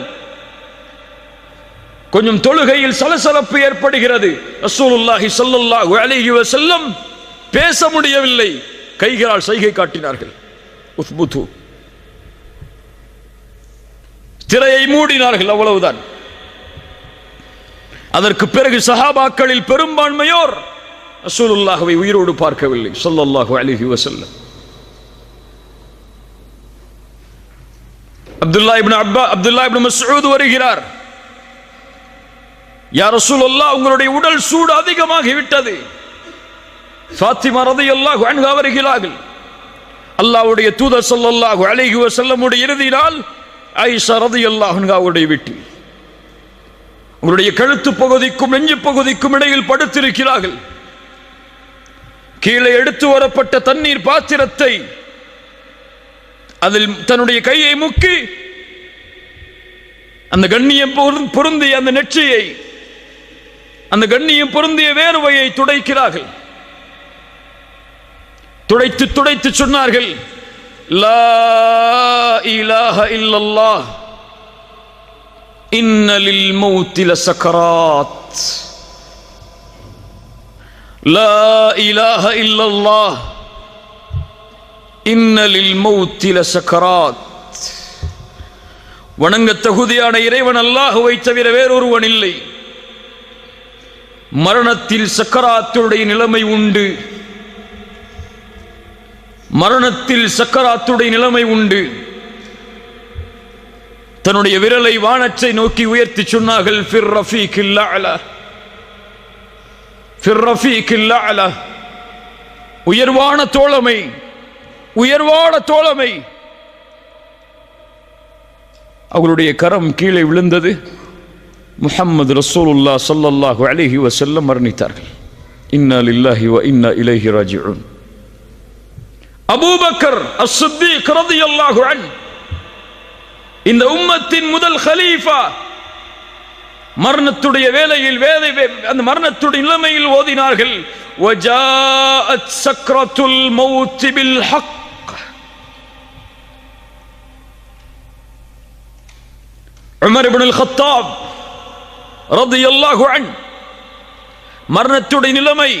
Speaker 1: கொஞ்சம் தொழுகையில் சலசலப்பு ஏற்படுகிறது. ரசூலுல்லாஹி ஸல்லல்லாஹு அலைஹி வஸல்லம் பேச முடியவில்லை, கைகளால் சைகை காட்டினார்கள். உஸ்புது, திரையை மூடினார்கள், அவ்வளவுதான். அதற்கு பிறகு சஹாபாக்களில் பெரும்பான்மையோர் ரசூலுல்லாஹ்வை உயிரோடு பார்க்கவில்லை ஸல்லல்லாஹு அலைஹி வஸல்லம். அப்துல்லாஹ் இப்னு மஸ்ஊத் வருகிறார். யா ரசூலுல்லாஹ், உங்களுடைய உடல் சூடு அதிகமாகி விட்டது. ஃபாத்திமா ரலியல்லாஹு அன்ஹா வருகிறார்கள். அல்லாஹ்வுடைய தூதர் ஸல்லல்லாஹு அலைஹி வஸல்லமுடைய இறுதி நாள் ஆயிஷா ரலியல்லாஹு அன்ஹாவுடைய வீட்டில் உங்களுடைய கழுத்து பகுதிக்கும் நெஞ்சு பகுதிக்கும் இடையில் படுத்திருக்கிறார்கள். கீழே எடுத்து வரப்பட்ட தண்ணீர் பாத்திரத்தை அதில் தன்னுடைய கையை முக்கி அந்த கண்ணியம் பொருந்திய அந்த நெற்றியை, அந்த கண்ணியம் பொருந்திய வேர்வையை துடைக்கிறார்கள். துடைத்து துடைத்து சொன்னார்கள், லா இலாஹ இல்லல்லாஹ் இன்ன லில் மௌத்தி லசக்கராத். லா இலாஹ இல்லல்லாஹ் இன்ன லில் மௌத்தி லசக்கராத். வணங்க தகுதியான இறைவன் அல்லாஹ்வை தவிர வேறொருவன் இல்லை. மரணத்தில் சக்கராத்துடைய நிலைமை உண்டு. மரணத்தில் சக்கராத்துடைய நிலைமை உண்டு. தன்னுடைய விரலை வானத்தை நோக்கி உயர்த்தி சொன்னார்கள், ஃபிர் ரஃபீகில் அலா, ஃபிர் ரஃபீகில் அலா, உயர்வான தோழமை, உயர்வான தோழமை. அவர்களுடைய கரம் கீழே விழுந்தது. முஹம்மது ரசூலுல்லாஹ் ஸல்லல்லாஹு அலைஹி வஸல்லம் மரணித்தார்கள். இன்னா லில்லாஹி வ இன்னா இலைஹி ராஜிஊன். அபூபக்கர் அஸ்-சித்தீக் ரலியல்லாஹு அன்ஹு, இந்த உம்மத்தின் முதல் கலீஃபா, மரணத்துடைய வேளையில் அந்த மரணத்துடைய நிலைமையில் ஓதினார்கள், வஜாஅத் சக்ரத்துல் மௌத் bill Haq. Umar ibn Al-Khattab ரலியல்லாஹு அன்ஹு, மரணத்துடைய நிலைமை,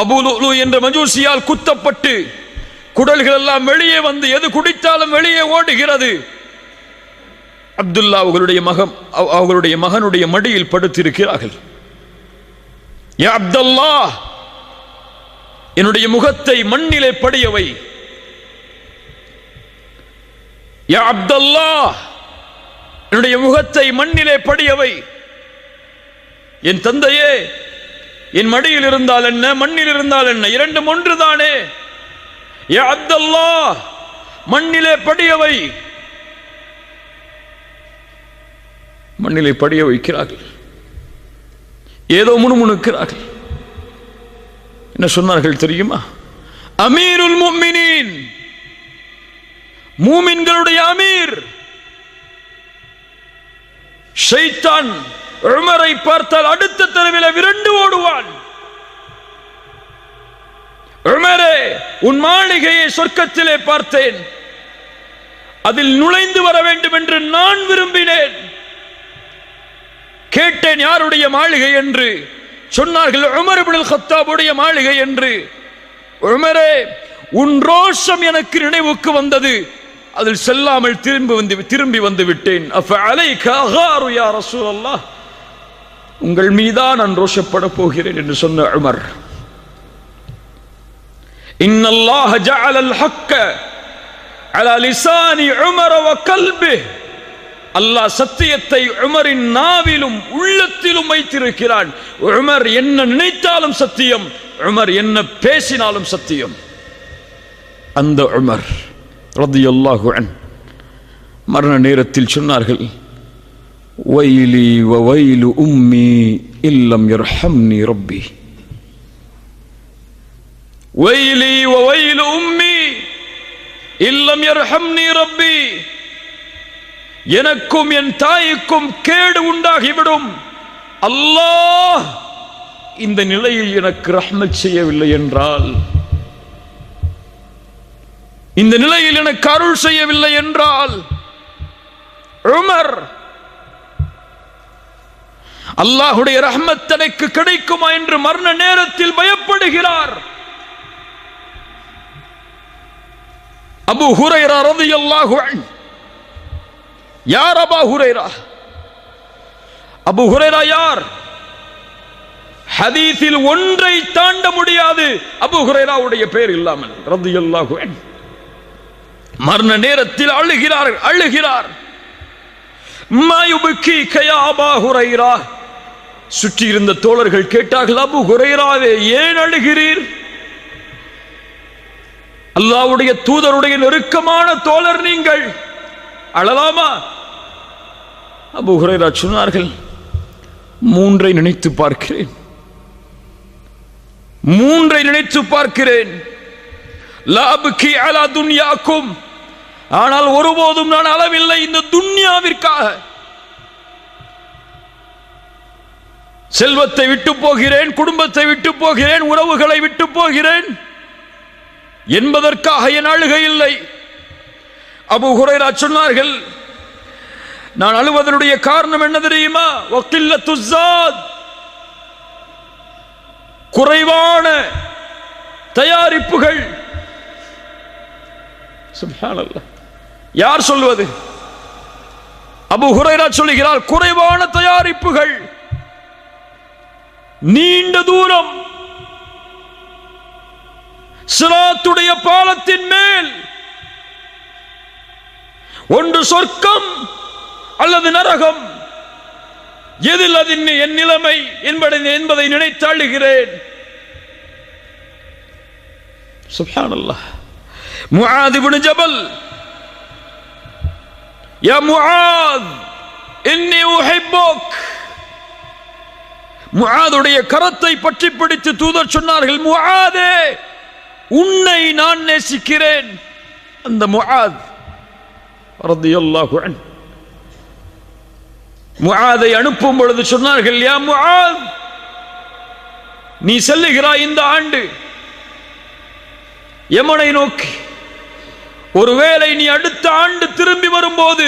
Speaker 1: அபூ லுலு என்ற மஜூசியால் குத்தப்பட்டு குடல்கள் எல்லாம் வெளியே வந்து எது குடித்தாலும் வெளியே ஓடுகிறது. அப்துல்லா அவர்களுடைய மகனுடைய மடியில் படுத்திருக்கிறார்கள். யா அப்துல்லாஹ், என்னுடைய முகத்தை மண்ணிலே படியவை. யா அப்துல்லாஹ், என்னுடைய முகத்தை மண்ணிலே படியவை. என் தந்தையே, என் மடியில் இருந்தால் என்ன, மண்ணில் இருந்தால் என்ன, இரண்டும் ஒன்றுதானே. யா அப்துல்லாஹ், மண்ணிலே படியவை. மண்ணிலே படிய வைக்கிறார்கள். ஏதோ முணுமுணுக்கிறார்கள். என்ன சொன்னார்கள் தெரியுமா? அமீருல் முஃமினீன், மூமின்களுடைய அமீர். ஷைத்தான் உமரை பார்த்தால் அடுத்த தெருவில் விரண்டு ஓடுவான். உமரே, உன் மாளிகையை சொர்க்கத்திலே பார்த்தேன், அதில் நுழைந்து வர வேண்டும் என்று நான் விரும்பினேன். கேட்டேன் யாருடைய மாளிகை என்று. சொன்னார்கள் உமர் இப்னு அல்-கத்தாபுடைய மாளிகை என்று. உமரே, உன் ரோஷம் எனக்கு நினைவுக்கு வந்தது. அதில் செல்லாமல் திரும்பி வந்து விட்டேன். அஃபஅலைக அகாரு யா ரசூலல்லாஹ், உங்கள் மீதான் நான் ரோஷப்பட போகிறேன் என்று சொன்ன உமர், இன்னல்லாஹ ஜஅலல் ஹக்க அலா லிசானி உமர் வ கல்பிஹ், அல்லாஹ் சத்தியத்தை உமரின் நாவிலும் உள்ளத்திலும் வைத்திருக்கிறான். உமர் என்ன நினைத்தாலும் சத்தியம், உமர் என்ன பேசினாலும் சத்தியம். அந்த உமர் ரலியல்லாஹு அன்ஹு மரண நேரத்தில் சொன்னார்கள், வைலி வ வைலு உம்மி இல்லம் யர்ஹம்னி ரப்பி, வைலி வ வைலு உம்மி இல்லம் யர்ஹம்னி ரப்பி, எனக்கும் என் தாய்க்கும் கேடு உண்டாகிவிடும், அல்லாஹ் இந்த நிலையில் எனக்கு ரஹ்மத் செய்யவில்லை என்றால், இந்த நிலையில் எனக்கு அருள் செய்யவில்லை என்றால், உமர் அல்லாஹ்வுடைய ரஹ்மத் தனக்கு கிடைக்குமா என்று மரண நேரத்தில் பயப்படுகிறார். அபூ ஹுரைரா ரலியல்லாஹு அன்ஹு, யார் அபூ ஹுரைரா? அபூ ஹுரைரா யார்? ஹதீஸில் ஒன்றை தாண்ட முடியாது அபூ ஹுரைராவுடைய பெயர் இல்லாமல் ரலியல்லாஹு அன்ஹு. மரண நேரத்தில் அழுகிறார். மா யுபகீக யா அபூ ஹுரைரா, சுற்றி இருந்த தோழர்கள் கேட்டார்கள், அபூ ஹுரைராவே ஏன் அழுகிறீர்? அல்லாஹ்வுடைய தூதருடைய நெருக்கமான தோழர் நீங்கள், அழலாமா? அபூ ஹுரைரா சொன்னார்கள், மூன்றை நினைத்து பார்க்கிறேன். லா அப்கி அலா துன்யாக்கும், ஆனால் ஒருபோதும் நான் அளவில்லை இந்த துன்யாவிற்காக. செல்வத்தை விட்டு போகிறேன், குடும்பத்தை விட்டு போகிறேன், உறவுகளை விட்டு போகிறேன் என்பதற்காக என் அழுகை இல்லை. அபூ ஹுரைரா சொன்னார்கள், நான் அழுவதனுடைய காரணம் என்ன தெரியுமா? வக்கில்லத்து ஸாத், குறைவான தயாரிப்புகள். சுப்ஹானல்லாஹ், யார் சொல்வது? அபூ ஹுரைரா சொல்கிறார், குறைவான தயாரிப்புகள், நீண்ட தூரம், சிராத்துடைய பாலத்தின் மேல் ஒன்று சொர்க்கம் அல்லது நரகம், எதில் அது என் நிலைமை என்பதை நினைத்து அழுகிறேன். சுப்ஹானல்லாஹ். முஆத் இப்னு ஜபல், யா முஆத் இன்னி உஹிப்புக், முஆதுடைய கரத்தை பற்றி பிடித்து தூதர் சொன்னார்கள், முஆதே உன்னை நான் நேசிக்கிறேன். அந்த முஆத் ரலியல்லாஹு அன்ஹு முஆதை அனுப்பும் பொழுது சொன்னார்கள், யா முஆத், நீ செல்லுகிறாய் இந்த ஆண்டு யமனை நோக்கி, ஒருவேளை நீ அடுத்த ஆண்டு திரும்பி வரும்போது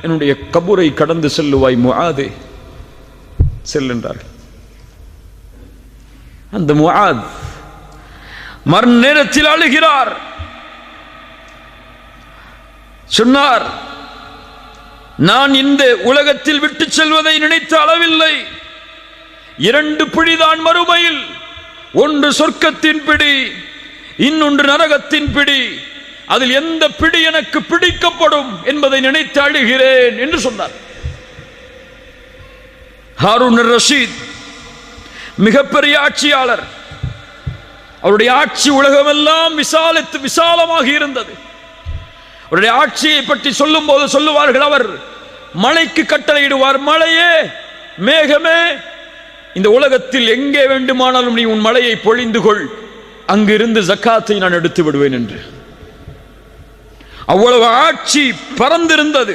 Speaker 1: என்னுடைய கபரை கடந்து செல்லுவாய் முஆதே, செல்லுன்றார்கள். அந்த முஆத் மரண நேரத்தில் அழுகிறார். சொன்னார், நான் இந்த உலகத்தில் விட்டு செல்வதை நினைத்த அளவில்லை. 2 பிடிதான் மறுமையில், ஒன்று சொர்க்கத்தின் பிடி, இன்னொன்று நரகத்தின் பிடி. அதில் எந்த பிடி எனக்கு பிடிக்கப்படும் என்பதை நினைத்து அழுகிறேன் என்று சொன்னார். ஹாரூன் ரஷீத் மிகப்பெரிய ஆட்சியாளர். அவருடைய ஆட்சி உலகமெல்லாம் விசாலமாக இருந்தது. அவருடைய ஆட்சியை பற்றி சொல்லும் போது சொல்லுவார்கள், அவர் மழைக்கு கட்டளையிடுவார், மழையே, மேகமே, இந்த உலகத்தில் எங்கே வேண்டுமானாலும் நீ உன் மழையை பொழிந்து கொள், அங்கிருந்து ஜக்காத்தை நான் எடுத்து விடுவேன் என்று. அவ்வளவு ஆட்சி பறந்திருந்தது.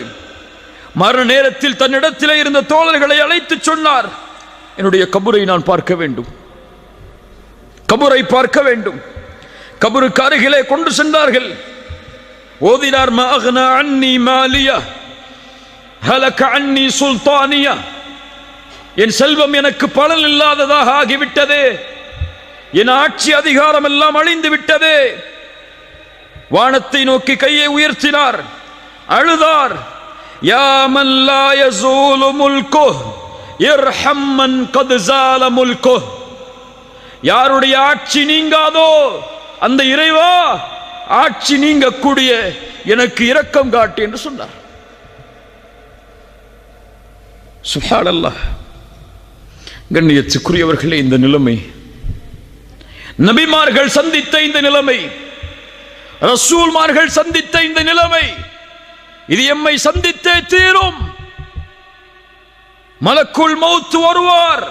Speaker 1: மரண நேரத்தில் தன்னிடத்திலே இருந்த தோழர்களை அழைத்து சொன்னார், என்னுடைய கபரை நான் பார்க்க வேண்டும், கபரை பார்க்க வேண்டும். கபருக்கு அருகிலே கொண்டு சென்றார்கள். ஓதினார், மா அக்னா அன்னி மாலியா ஹலக அன்னி சுல்தானியா, என் செல்வம் எனக்கு பலன் இல்லாததாக ஆகிவிட்டதே, என் ஆட்சி அதிகாரம் எல்லாம் அழிந்து விட்டதே. வானத்தை நோக்கி கையை உயர்த்தினார், அழுதார். யா மன் லா யஸூலு முல்குஹ் இர்ஹம் மன் கத் ஸால முல்குஹ். யாருடைய ஆட்சி நீங்காதோ அந்த இறைவா, ஆட்சி நீங்கக்கூடிய எனக்கு இரக்கம் காட்டு என்று சொன்னார். சுப்ஹானல்லாஹ். கண்ணியத்துக்குரியவர்களே, இந்த நிலைமை நபிமார்கள் சந்தித்த இந்த நிலைமை, ரசூல்மார்கள் சந்தித்த இந்த நிலைமை, இது எம்மை சந்தித்தே தீரும். மலக்குல் மௌத் வருவார்,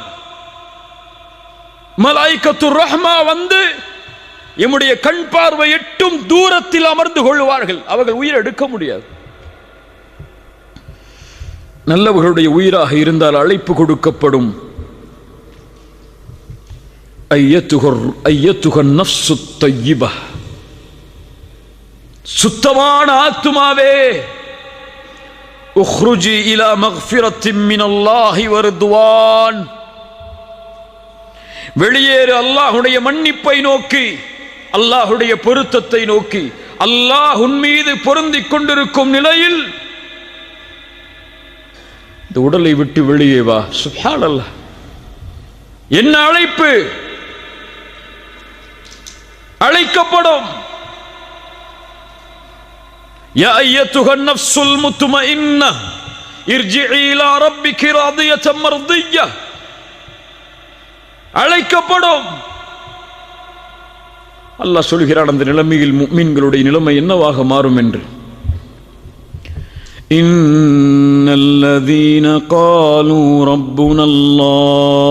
Speaker 1: மலாயிகத்துர் ரஹ்மா வந்து எம்முடைய கண் பார்வை எட்டும் தூரத்தில் அமர்ந்து கொள்வார்கள். அவர்கள் உயிர் எடுக்க முடியாது. நல்லவர்களுடைய இருந்தால் அழைப்பு கொடுக்கப்படும். ஐயத்துகர் நஃப்சு தய்யிபா, சுத்தமான ஆத்துமாவே, உக்ருஜி இலா மக்ஃபிரத்தின் மினல்லாஹி வ ரிதுவான், வெளியேறு அல்லாஹ்வுடைய மன்னிப்பை நோக்கி, அல்லாஹ்வுடைய பொருத்தத்தை நோக்கி. அல்லாஹ் உன் மீது பொருந்திக் கொண்டிருக்கும் நிலையில் இந்த உடலை விட்டு வெளியே வா. சுப்ஹானல்லாஹ். என்ன அழைப்பு! அழைக்கப்படும். யா அய்யத்துஹன் நஃப்ஸுல் முத்மஇன்ன இர்ஜிஇ இலா ரப்பிகி ராதியத்தன் மர்திய்ய. அழைக்கப்படும். அல்லாஹ் சொல்கிறான், அந்த நிலைமையில் முஃமின்களுடைய நிலைமை என்னவாக மாறும் என்று. இன்னல்லதீன காலூ ரப்புனல்லாஹ்,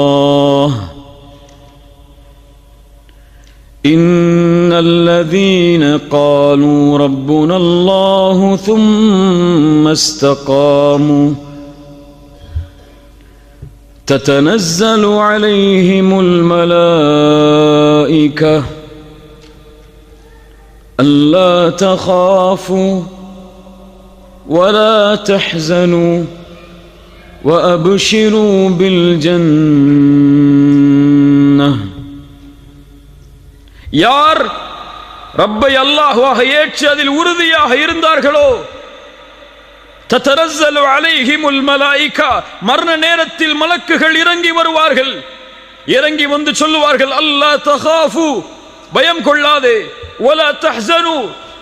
Speaker 1: இன்னல்லதீன காலூ ரப்புனல்லாஹு ثم استقاموا تتنزل عليهم الملائكة ألا تخافوا ولا تحزنوا وأبشروا بالجنة. யார் ரப்பை அல்லாஹ்வாக ஏற்று அதில் உறுதியாக இருந்தார்களோ, தத்தனஸ்ஸலு அலைஹிமுல் மலாயிகா, மரண நேரத்தில் மலக்குகள் இறங்கி வருவார்கள். இறங்கி வந்து சொல்லுவார்கள், அல்லா தகாஃபு, பயம் கொள்ளாதே, வலா தஹ்ஸனு,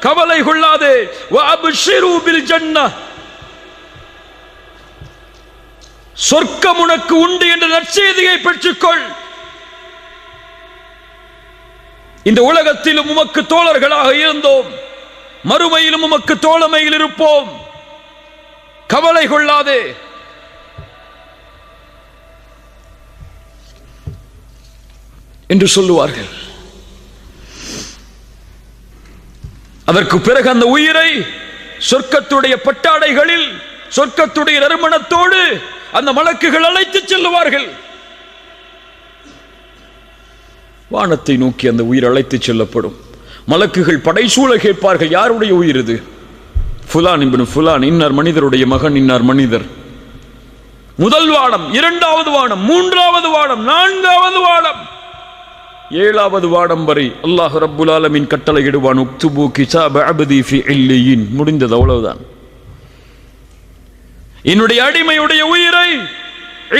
Speaker 1: கவலை கொள்ளாதே, வ அப்ஷிரு பில் ஜன்னah, சொர்க்கம் உனக்கு உண்டு என்ற நற்செய்தியை பெற்றுக்கொள். இந்த உலகத்திலும் உமக்கு தோழர்களாக இருந்தோம், மறுமையிலும் உமக்கு தோழமையில் இருப்போம், கவலை கொள்ளாதே. என்று சொல்லுவார்கள். அதற்கு பிறகு அந்த உயிரை சொர்க்கத்துடைய பட்டாடைகளில், சொர்க்கத்துடைய நறுமணத்தோடு அந்த மலக்குகள் அழைத்து செல்லுவார்கள். வானத்தை நோக்கி அந்த உயிர் அழைத்து செல்லப்படும். மலக்குகள் படைசூழ கேட்பார்கள், யாருடைய உயிர் இது? ஃபுலான் இப்னு ஃபுலான், இன்னார் மனிதருடைய மகன், இன்னார் மனிதர். முதல் வானம், இரண்டாவது வானம், மூன்றாவது வானம், நான்காவது வானம், ஏழாவது வானம் வரை அல்லாஹ் ரப்புல் ஆலமீன் கட்டளையிடுவான், உக்துபு கிதாப அப்தி ஃபி இல்லியின். முடிந்தது, அவ்வளவுதான். என்னுடைய அடிமையுடைய உயிரை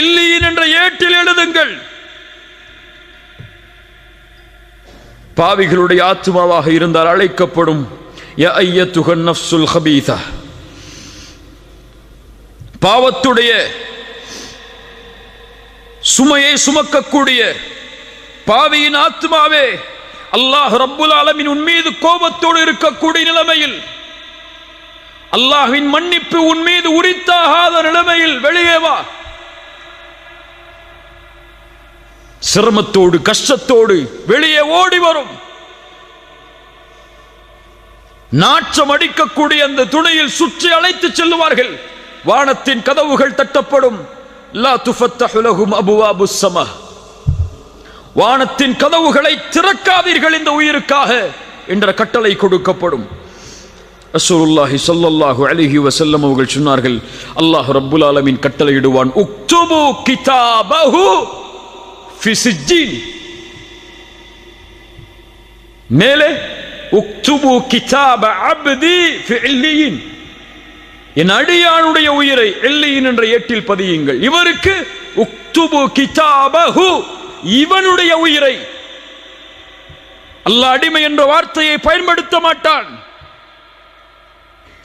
Speaker 1: இல்லியின் என்ற ஏட்டில் எழுதுங்கள். பாவிகளுடைய ஆத்மாவாக இருந்தால் அழைக்கப்படும், யா அய்யத்துஹன் நஃப்ஸுல் ஹபீஸா, பாவத்துடைய சுமையை சுமக்கக்கூடிய பாவியின் ஆத்மாவே, அல்லாஹ் ரப்புல் ஆலமீன் உன் மீது கோபத்தோடு இருக்கக்கூடிய நிலைமையில், அல்லாஹ்வின் மன்னிப்பு உன் மீது உரித்தாகாத நிலைமையில் வெளியே வா. சிரமத்தோடு கஷ்டத்தோடு வெளியே ஓடி வரும். நாற்றம் அடிக்கக்கூடிய அந்த துணையில் சுற்றி அழைத்து செல்லுவார்கள். வானத்தின் கதவுகள் தட்டப்படும். லா துஃபத்தஹு லஹும் அபுவாபுஸ் ஸமா, வானத்தின் கதவுகளை திறக்காதீர்கள் இந்த உயிருக்காக என்ற கட்டளை கொடுக்கப்படும். ரசூலுல்லாஹி ஸல்லல்லாஹு அலைஹி வஸல்லம் அவர்கள் சொன்னார்கள், அல்லாஹ் ரப்புல் ஆலமீன் கட்டளையிடுவான், உக்துபு கிதாபஹு ஃபி சிஜ்ஜீன், மேலே உக்துபு கிதாப அப்தி ஃபி இல்லியின், என் அடியானுடைய உயிரை இல்லியின் என்ற ஏட்டில் பதியுங்கள். இவருக்கு உக்துபு கிதாபஹு, இவனுடைய உயிரை. அல்லாஹ் அடிமை என்ற வார்த்தையை பயன்படுத்த மாட்டான்.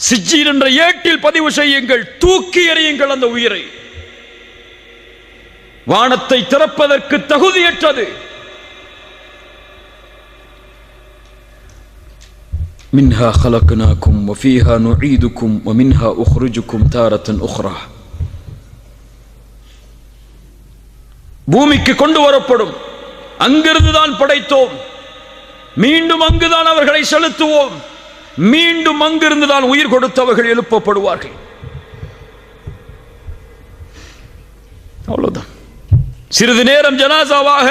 Speaker 1: சிஜ்ஜீன் என்ற ஏட்டில் பதிவு செய்யுங்கள், தூக்கி எறியுங்கள் அந்த உயிரை. வானத்தை திறப்பதற்கு தகுதியற்றது. மின்ஹா خلقناكم وفيها نعيدكم ومنها أخرجكم تارة أخرى. பூமிக்கு கொண்டு வரப்படும், அங்கிருந்து தான் படைத்தோம், மீண்டும் அங்குதான் அவர்களை செலுத்துவோம், மீண்டும் அங்கிருந்து தான் உயிர் கொடுத்தவர்கள் எழுப்பப்படுவார்கள். அவ்வளவுதான். சிறிது நேரம் ஜனாசாவாக,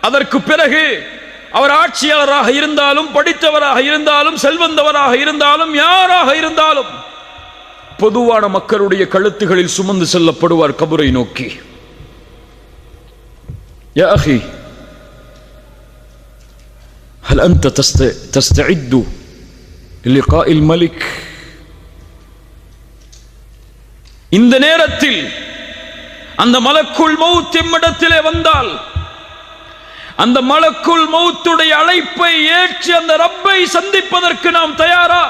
Speaker 1: அதற்கு பிறகு அவர் ஆட்சியாளராக இருந்தாலும், படித்தவராக இருந்தாலும், செல்வந்தவராக இருந்தாலும், யாராக இருந்தாலும் பொதுவான மக்களுடைய கழுத்துகளில் சுமந்து செல்லப்படுவார் கபரை நோக்கி. யா அஹி ஹல் அன்த தஸ்தஇது லிகாஇல் மலிக். இந்த நேரத்தில் அந்த மலக்குல் மௌத் எம்மிடத்திலே வந்தால், அந்த மலக்குல் மௌத்துடைய அழைப்பை ஏற்று அந்த ரப்பை சந்திப்பதற்கு நாம் தயாரா?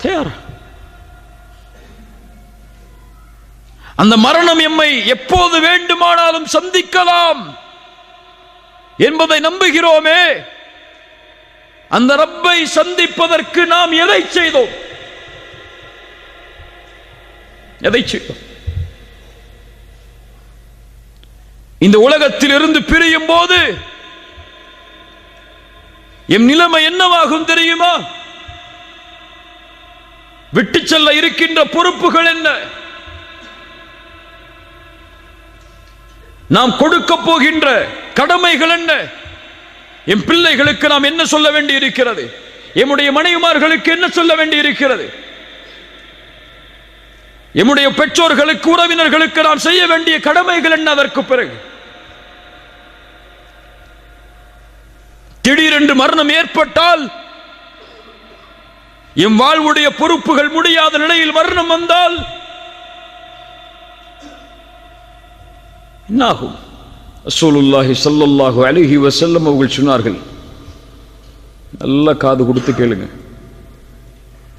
Speaker 1: தயாரா? அந்த மரணம் எம்மை எப்போது வேண்டுமானாலும் சந்திக்கலாம் என்பதை நம்புகிறோமே. அந்த ரப்பை சந்திப்பதற்கு நாம் எதை செய்தோம்? எதை செய்தோம்? இந்த உலகத்தில் இருந்து பிரியும் போது எம் நிலைமை என்னவாகும் தெரியுமா? விட்டு செல்ல இருக்கின்ற பொறுப்புகள் என்ன? நாம் கொடுக்க போகின்ற கடமைகள் என்ன? என் பிள்ளைகளுக்கு நாம் என்ன சொல்ல வேண்டி இருக்கிறது? எம்முடைய மனைவிமார்களுக்கு என்ன சொல்ல வேண்டி இருக்கிறது? எம்முடைய பெற்றோர்களுக்கு, உறவினர்களுக்கு நாம் செய்ய வேண்டிய கடமைகள் என்ன? அதற்கு பிறகு திடீரென்று மரணம் ஏற்பட்டால், எம் வாழ்வுடைய பொறுப்புகள் முடியாத நிலையில் மரணம் வந்தால் என்னாகும்? ரசூலுல்லாஹி ஸல்லல்லாஹு அலைஹி வஸல்லம் அவர்கள் சொன்னார்கள், நல்ல காது கொடுத்து கேளுங்க.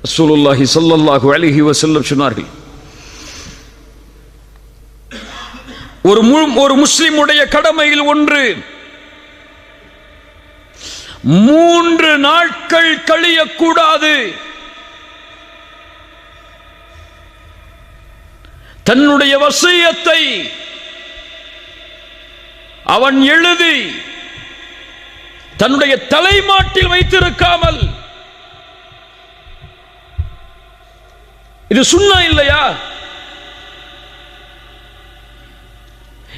Speaker 1: ரசூலுல்லாஹி ஸல்லல்லாஹு அலைஹி வஸல்லம் சொன்னார்கள், ஒரு முஸ்லிமுடைய கடமையில் ஒன்று 3 நாட்கள் கழியக்கூடாது. தன்னுடைய வசியத்தை அவன் எழுதி தன்னுடைய தலைமாட்டில் வைத்திருக்காமல், இது சுன்னா இல்லையா?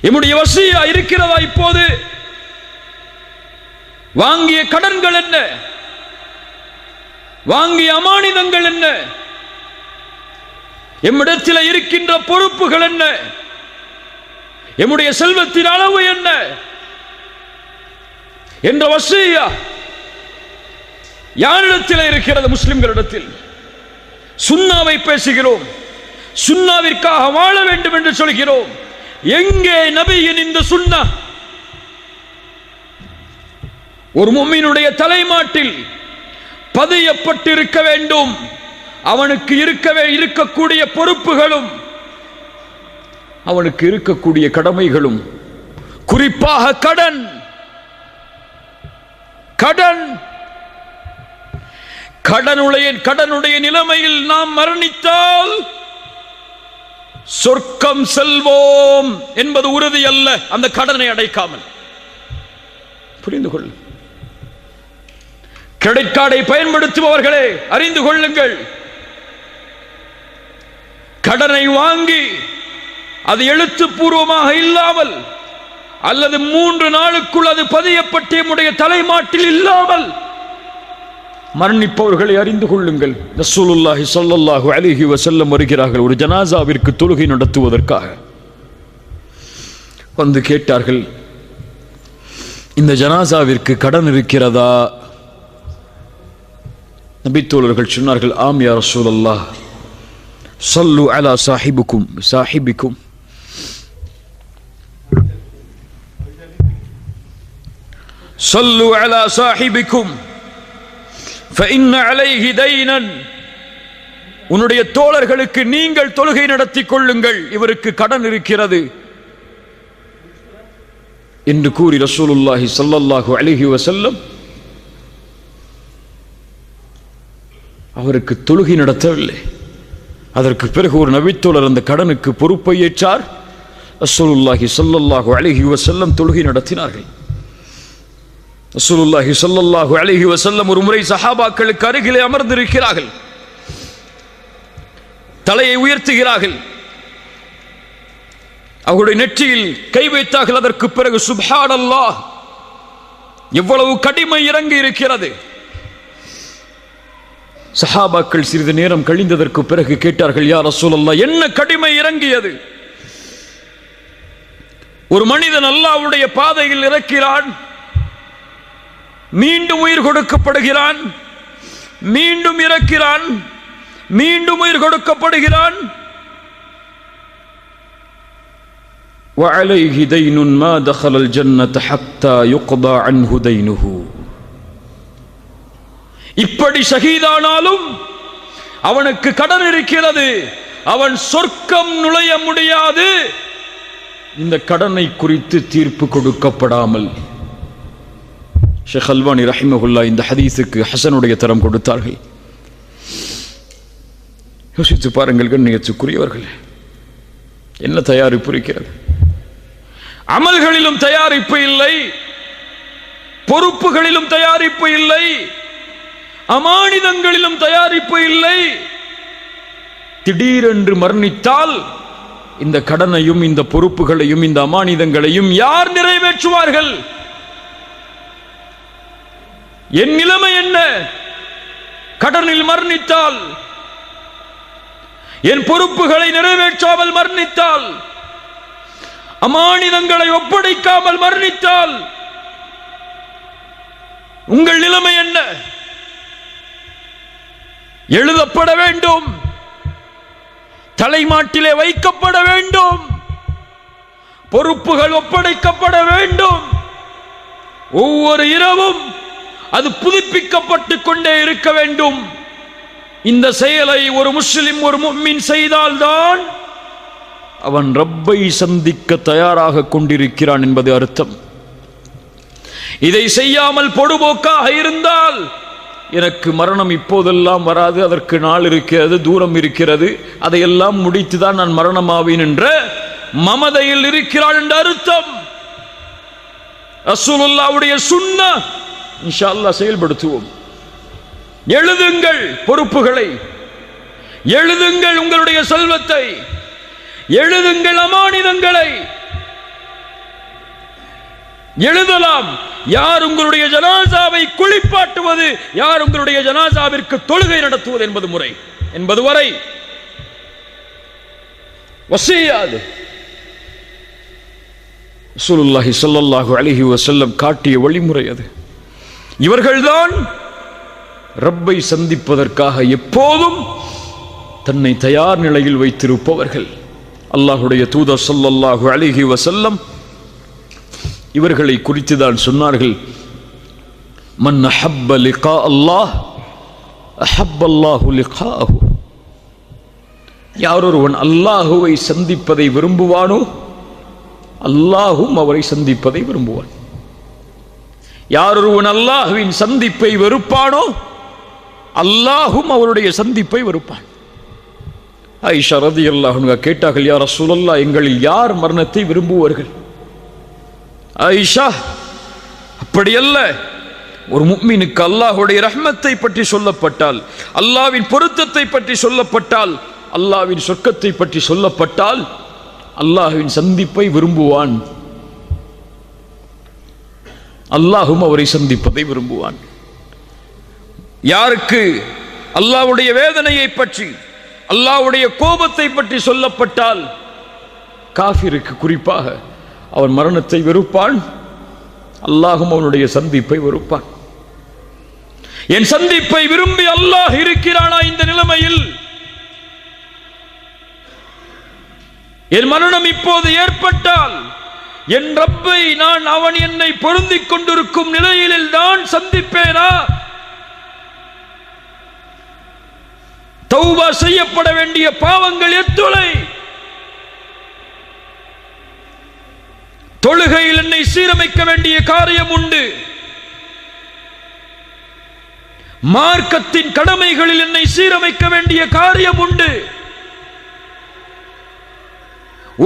Speaker 1: என்னுடைய வசியா இருக்கிறதா? இப்போது வாங்கிய கடன்கள் என்ன? வாங்கிய அமானிதங்கள் என்ன? எம்மிடத்தில் இருக்கின்ற பொறுப்புகள் என்ன? எம்முடைய செல்வத்தின் அளவு என்ன என்ற வசியா யாரிடத்தில் இருக்கிறது? முஸ்லிம்களிடத்தில். சுன்னாவை பேசுகிறோம், சுன்னாவிற்காக வாழ வேண்டும் என்று சொல்கிறோம். எங்கே நபியின் இந்த சுன்னா? ஒரு முஃமினுடைய தலைமாட்டில் பதியப்பட்டிருக்க வேண்டும். அவனுக்கு இருக்கக்கூடிய பொறுப்புகளும், அவனுக்கு இருக்கக்கூடிய கடமைகளும், குறிப்பாக கடன். கடனுடைய நிலைமையில் நாம் மரணித்தால் சொர்க்கம் செல்வோம் என்பது உறுதி அல்ல, அந்த கடனை அடைக்காமல். புரிந்து கொள். கிரெடிட் கார்டை பயன்படுத்துபவர்களே அறிந்து கொள்ளுங்கள், கடனை வாங்கி அது எழுத்துப்பூர்வமாக இல்லாமல் அல்லது 3 நாளுக்குள் அது பதியப்பட்ட நம்முடைய தலைமாட்டில் இல்லாமல் மரணிப்பவர்களை அறிந்து கொள்ளுங்கள். ரசூலுல்லாஹி ஸல்லல்லாஹு அலைஹி வஸல்லம் வருகிறார்கள் ஒரு ஜனாசாவிற்கு தொழுகை நடத்துவதற்காக. வந்து கேட்டார்கள், இந்த ஜனாசாவிற்கு கடன் இருக்கிறதா? நபித்தோழர்கள் சொன்னார்கள், ஆம் யா ரசூலல்லாஹ், ஸல்லு அலா சாஹிபிக்கும் ஸல்லு அலா சாஹிபிக்கும் ஃபஇன்ன அலைஹி தைனன். உன்னுடைய தோழர்களுக்கு நீங்கள் தொழுகை நடத்தி கொள்ளுங்கள், இவருக்கு கடன் இருக்கிறது என்று கூறி ரசூலுல்லாஹி ஸல்லல்லாஹு அலைஹி வஸல்லம் அவருக்கு தொழுகை நடத்தவில்லை. அதற்கு பிறகு ஒரு நபித்தோழர் அந்த கடனுக்கு பொறுப்பை ஏற்றார். ரசூலுல்லாஹி ஸல்லல்லாஹு அலைஹி வஸல்லம் தொழுகை நடத்தினார்கள். ரசூலுல்லாஹி ஸல்லல்லாஹு அலைஹி வஸல்லம் ஒரு முறை சஹாபாக்களுக்கு அருகிலே அமர்ந்திருக்கிறார்கள். தலையை உயர்த்துகிறார்கள். அவருடைய நெற்றியில் கை வைத்தார்கள். அதற்கு பிறகு சுப்ஹானல்லாஹ், எவ்வளவு கடிமை இறங்கி இருக்கிறது. சஹாபாக்கள் சிறிது நேரம் கழிந்ததற்கு பிறகு கேட்டார்கள், யா ரசூலல்லாஹ், என்ன கடிமை இறங்கியது? ஒரு மனிதன் அல்லாஹ்வுடைய பாதையில் இறக்கிறான், மீண்டும் உயிர் கொடுக்கப்படுகிறான், மீண்டும் இறக்கிறான், மீண்டும் உயிர் கொடுக்கப்படுகிறான். وعليه دين ما دخل الجنة حتى يقضى عنه دينه. இப்படி ஷஹீதானாலும் அவனுக்கு கடன் இருக்கிறது, அவன் சொர்க்கம் நுழைய முடியாது இந்த கடனை குறித்து தீர்ப்பு கொடுக்கப்படாமல். ஷேக் அல்பானி ரஹிமஹுல்லாஹ் இந்த ஹதீஸுக்கு ஹசனுடைய தரம் கொடுத்தார்கள். யோசித்து பாருங்கள் கண்ணியத்துக்குரியவர்களே, என்ன தயாரிப்பு இருக்கிறது? அமல்களிலும் தயாரிப்பு இல்லை, பொறுப்புகளிலும் தயாரிப்பு இல்லை, அமானிதங்களிலும் தயாரிப்பு இல்லை. திடீரென்று மரணித்தால் இந்த கடனையும் இந்த பொறுப்புகளையும் இந்த அமானிதங்களையும் யார் நிறைவேற்றுவார்கள்? என் நிலைமை என்ன? கடனில் மரணித்தால், என் பொறுப்புகளை நிறைவேற்றாமல் மரணித்தால், அமானிதங்களை ஒப்படைக்காமல் மரணித்தால் உங்கள் நிலைமை என்ன? எழுதப்பட வேண்டும், தலைமாட்டிலே வைக்கப்பட வேண்டும், பொறுப்புகள் ஒப்படைக்கப்பட வேண்டும். ஒவ்வொரு இரவும் அது புதுப்பிக்கப்பட்டுக் கொண்டே இருக்க வேண்டும். இந்த செயலை ஒரு முஸ்லிம், ஒரு முஃமின் செய்தால்தான் அவன் ரப்பை சந்திக்க தயாராக கொண்டிருக்கிறான் என்பது அர்த்தம். இதை செய்யாமல் பொடுபோக்காக இருந்தால், எனக்கு மரணம் இப்போதெல்லாம் வராது, அதற்கு நாள் இருக்கிறது, தூரம் இருக்கிறது, அதையெல்லாம் முடித்துதான் நான் மரணமாவேன் என்ற மமதையில் இருக்கிறான் என்ற அர்த்தம். ரசூலுல்லாஹ்வுடைய சுன்னah இன்ஷா அல்லாஹ் செயல்படுத்துவோம். எழுதுங்கள் பொறுப்புகளை, எழுதுங்கள் உங்களுடைய செல்வத்தை, எழுதுங்கள் அமானிதங்களை. எழுதலாம். யார் உங்களுடைய ஜனாசாவை குளிப்பாட்டுவது, யார் உங்களுடைய ஜனாசாவிற்கு தொழுகை நடத்துவது என்பது முறை என்பது வரை வசியாது. ரசூலுல்லாஹி ஸல்லல்லாஹு அலைஹி வஸல்லம் காட்டிய வழிமுறை அது. இவர்கள்தான் ரப்பை சந்திப்பதற்காக எப்போதும் தன்னை தயார் நிலையில் வைத்திருப்பவர்கள். அல்லாஹ்வுடைய தூதர் ஸல்லல்லாஹு அலைஹி வஸல்லம் இவர்களை குறித்து தான் சொன்னார்கள், மன் அஹப்ப லிகா அல்லாஹ் அஹப்ப அல்லாஹு லிகாஹு. யார் ஒருவன் அல்லாஹுவை சந்திப்பதை விரும்புவானோ அல்லாஹும் அவரை சந்திப்பதை விரும்புவான். யார் ஒருவன் அல்லாஹுவின் சந்திப்பை வெறுப்பானோ அல்லாஹும் அவருடைய சந்திப்பை வெறுப்பான். ஆயிஷா ரலியல்லாஹு அன்ஹா கேட்டார்கள், யா ரசூலல்லாஹ், எங்களில் யார் மரணத்தை விரும்புவார்கள்? ஆயிஷா, அப்படியல்ல, ஒரு முஃமினுக்கு அல்லாஹ்வுடைய ரஹ்மத்தை பற்றி சொல்லப்பட்டால், அல்லாஹ்வின் பொருத்தத்தை பற்றி சொல்லப்பட்டால், அல்லாஹ்வின் சொர்க்கத்தை பற்றி சொல்லப்பட்டால் அல்லாஹ்வின் சந்திப்பை விரும்புவான், அல்லாஹும் அவரை சந்திப்பதை விரும்புவான். யாருக்கு அல்லாஹ்வுடைய வேதனையை பற்றி, அல்லாஹ்வுடைய கோபத்தை பற்றி சொல்லப்பட்டால், காஃபிருக்கு குறிப்பாக அவன் மரணத்தை வெறுப்பான், அல்லாஹும் அவனுடைய சந்திப்பை வெறுப்பான். என் சந்திப்பை விரும்பி அல்லாஹ் இருக்கிறானா இந்த நிலைமையில்? என் மரணம் இப்போது ஏற்பட்டால் என் ரப்பை நான் அவன் என்னை பொருந்திக் கொண்டிருக்கும் நிலையில் தான் சந்திப்பேனா? தௌபா செய்யப்பட வேண்டிய பாவங்கள் எத்துணை. தொழுகையில் என்னை சீரமைக்க வேண்டிய காரியம் உண்டு. மார்க்கத்தின் கடமைகளில் என்னை சீரமைக்க வேண்டிய காரியம் உண்டு.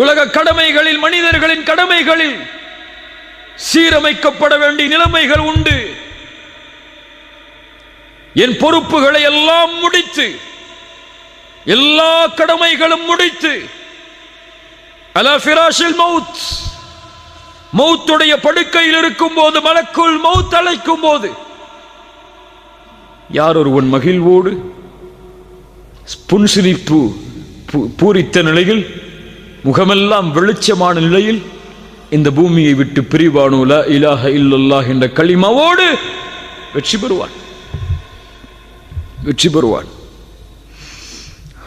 Speaker 1: உலக கடமைகளில், மனிதர்களின் கடமைகளில் சீரமைக்கப்பட வேண்டிய நிலைமைகள் உண்டு. என் பொறுப்புகளை எல்லாம் முடித்து, எல்லா கடமைகளும் முடித்து, அலா ஃபிராஷில் மௌத், மௌத்துடைய படுக்கையில் இருக்கும் போது, மலக்குல் மௌத் அழைக்கும் போது, யார் ஒருவன் மகிழ்வோடு புன்சிரிப்பு பூரித்த நிலையில், முகமெல்லாம் வெளிச்சமான நிலையில் இந்த பூமியை விட்டு பிரிவானோ லா இலாஹ இல்லல்லாஹ் என்ற கலிமாவோடு வெற்றி பெறுவான், வெற்றி பெறுவான்.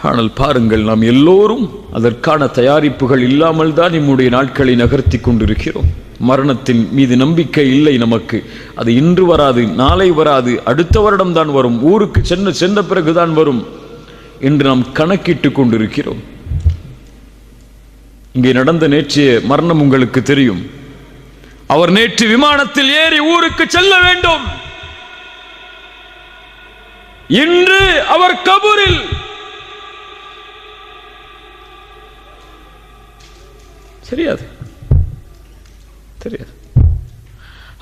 Speaker 1: ஆனால் பாருங்கள், நாம் எல்லோரும் அதற்கான தயாரிப்புகள் இல்லாமல் தான் நம்முடைய நாட்களை நகர்த்தி கொண்டிருக்கிறோம். மரணத்தின் மீது நம்பிக்கை இல்லை நமக்கு. அது இன்று வராது, நாளை வராது, அடுத்த வருடம் தான் வரும், ஊருக்கு சென்ற பிறகுதான் வரும் என்று நாம் கணக்கிட்டு கொண்டிருக்கிறோம். இங்கே நடந்த நேற்றைய மரணம் உங்களுக்கு தெரியும். அவர் நேற்று விமானத்தில் ஏறி ஊருக்கு செல்ல வேண்டும். இன்று அவர் கபூரில். தெரியாது, தெரியாது.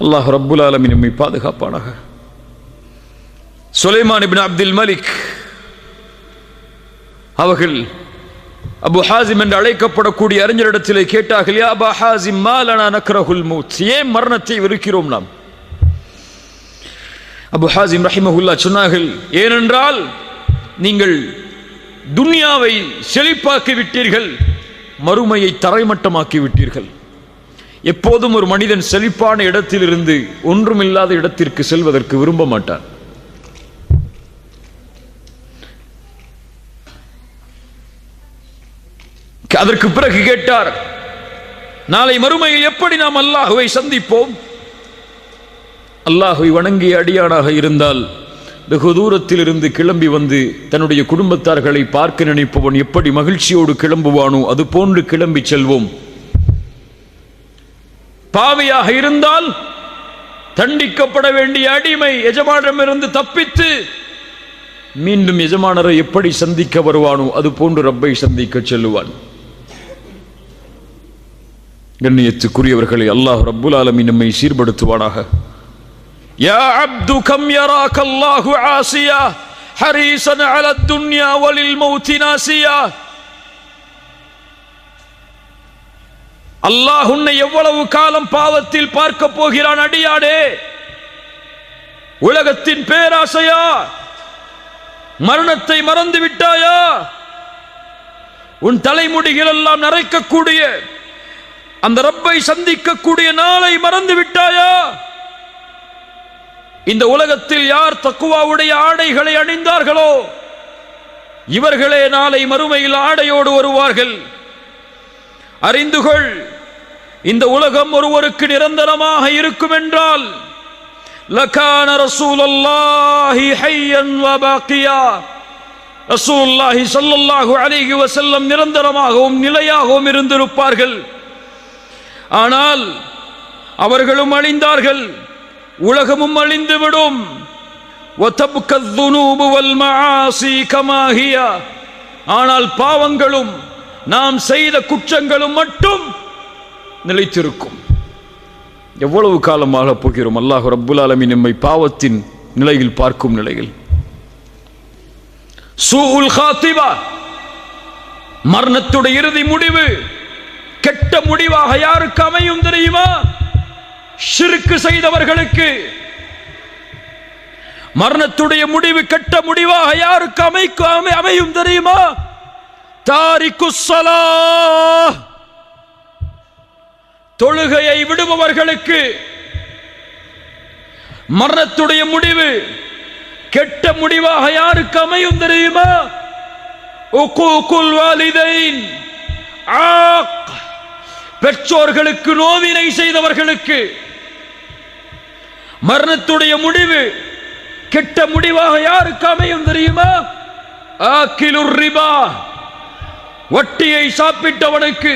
Speaker 1: அல்லாஹ் ரப்புல் ஆலமீன் நம்மை பாதுகாப்பானாக. சுலைமான் இப்னு அப்துல் மலிக் அவர்கள் அபு ஹாசிம் என்று அழைக்கப்படக்கூடிய அறிஞரிடத்திலே கேட்டார்கள், யா அபா ஹாசிம் மா லனா நக்ரஹுல் மௌத், ஏன் மரணத்தை வெறுக்கிறோம் நாம்? அபு ஹாசிம் ரஹிமஹுல்லாஹ் சொன்னார்கள், ஏனென்றால் நீங்கள் துன்யாவை செழிப்பாக்கி விட்டீர்கள், மறுமையை தரைமட்டமாக்கி விட்டீர்கள். எப்போதும் ஒரு மனிதன் செழிப்பான இடத்திலிருந்து ஒன்றுமில்லாத இடத்திற்கு செல்வதற்கு விரும்ப மாட்டான். அதற்கு பிறகு கேட்டார், நாளை மறுமையில் எப்படி நாம் அல்லாஹுவை சந்திப்போம்? அல்லாஹுவை வணங்கிய அடியானாக இருந்தால் வெகு தூரத்தில் இருந்து கிளம்பி வந்து தன்னுடைய குடும்பத்தார்களை பார்க்க நினைப்பவன் எப்படி மகிழ்ச்சியோடு கிளம்புவானோ அது போன்று கிளம்பி செல்வோம். பாவியாக இருந்தால் தண்டிக்கப்பட வேண்டிய அடிமை எஜமானரிடமிருந்து தப்பித்து மீண்டும் எஜமானரை எப்படி சந்திக்க வருவானோ அது போன்று ரப்பை சந்திக்க செல்லுவான். கண்ணியத்துக்குரியவர்களை, அல்லாஹ் ரப்புல் ஆலமீன் நம்மை சீர்படுத்துவானாக. யா அப்து கம் யராக அல்லாஹு ஆசியா ஹரீஸன் அலா துன்யா வலில் மௌத் நாசியா. அல்லாஹ் உன்னை எவ்வளவு காலம் பாவத்தில் பார்க்க போகிறான் அடியாடே? உலகத்தின் பேராசையா? மரணத்தை மறந்து விட்டாயா? உன் தலைமுடிகள் எல்லாம் நரைக்கக்கூடிய அந்த ரப்பை சந்திக்கக்கூடிய நாளை மறந்து விட்டாயா? இந்த உலகத்தில் யார் தக்குவாவுடைய ஆடைகளை அணிந்தார்களோ இவர்களே நாளை மறுமையில் ஆடையோடு வருவார்கள். அறிந்துகொள், இந்த உலகம் ஒருவருக்கு நிரந்தரமாக இருக்கும் என்றால் லகான ரசூலுல்லாஹி ஹய்யன் வ பாக்கியா, ரசூலுல்லாஹி ஸல்லல்லாஹு அலைஹி வஸல்லம் நிரந்தரமாகவும் நிலையாகவும் இருந்திருப்பார்கள். ஆனால் அவர்களும் அழிந்தார்கள், உலகமும் அழிந்துவிடும். வதப்க ذுனூபு வல் மஆசி கமா ஹிய, ஆனால் பாவங்களும் நாம் செய்த குற்றங்களும் மட்டும் நிலைத்திருக்கும். எவ்வளவு காலமாக போகிறோம்? அல்லாஹ் ரப்புல் ஆலமீன் நம்மை பாவத்தின் நிலையில் பார்க்கும் நிலையில். சூஉல் காத்திபா, மரணத்துடைய இறுதி முடிவு கெட்ட முடிவாக யாருக்கு அமையும் தெரியுமா? ஷிர்க் செய்தவர்களுக்கு. மரணத்துடைய முடிவு கெட்ட முடிவாக யாருக்கு அமையும் தெரியுமா? தாரிக்குஸ் ஸலாஹ், தொழுகையை விடுபவர்களுக்கு மரணத்துடைய முடிவு கெட்ட முடிவாக யாருக்கு அமையும் தெரியுமா? உக்கூகுல் வாலிதைன், பெற்றோர்களுக்கு நோவினை செய்தவர்களுக்கு மரணத்துடைய முடிவு கெட்ட முடிவாக யாருக்கு அமையும் தெரியுமா? ஆக்கிலுர் ரிபா, வட்டியை சாப்பிட்டவனுக்கு.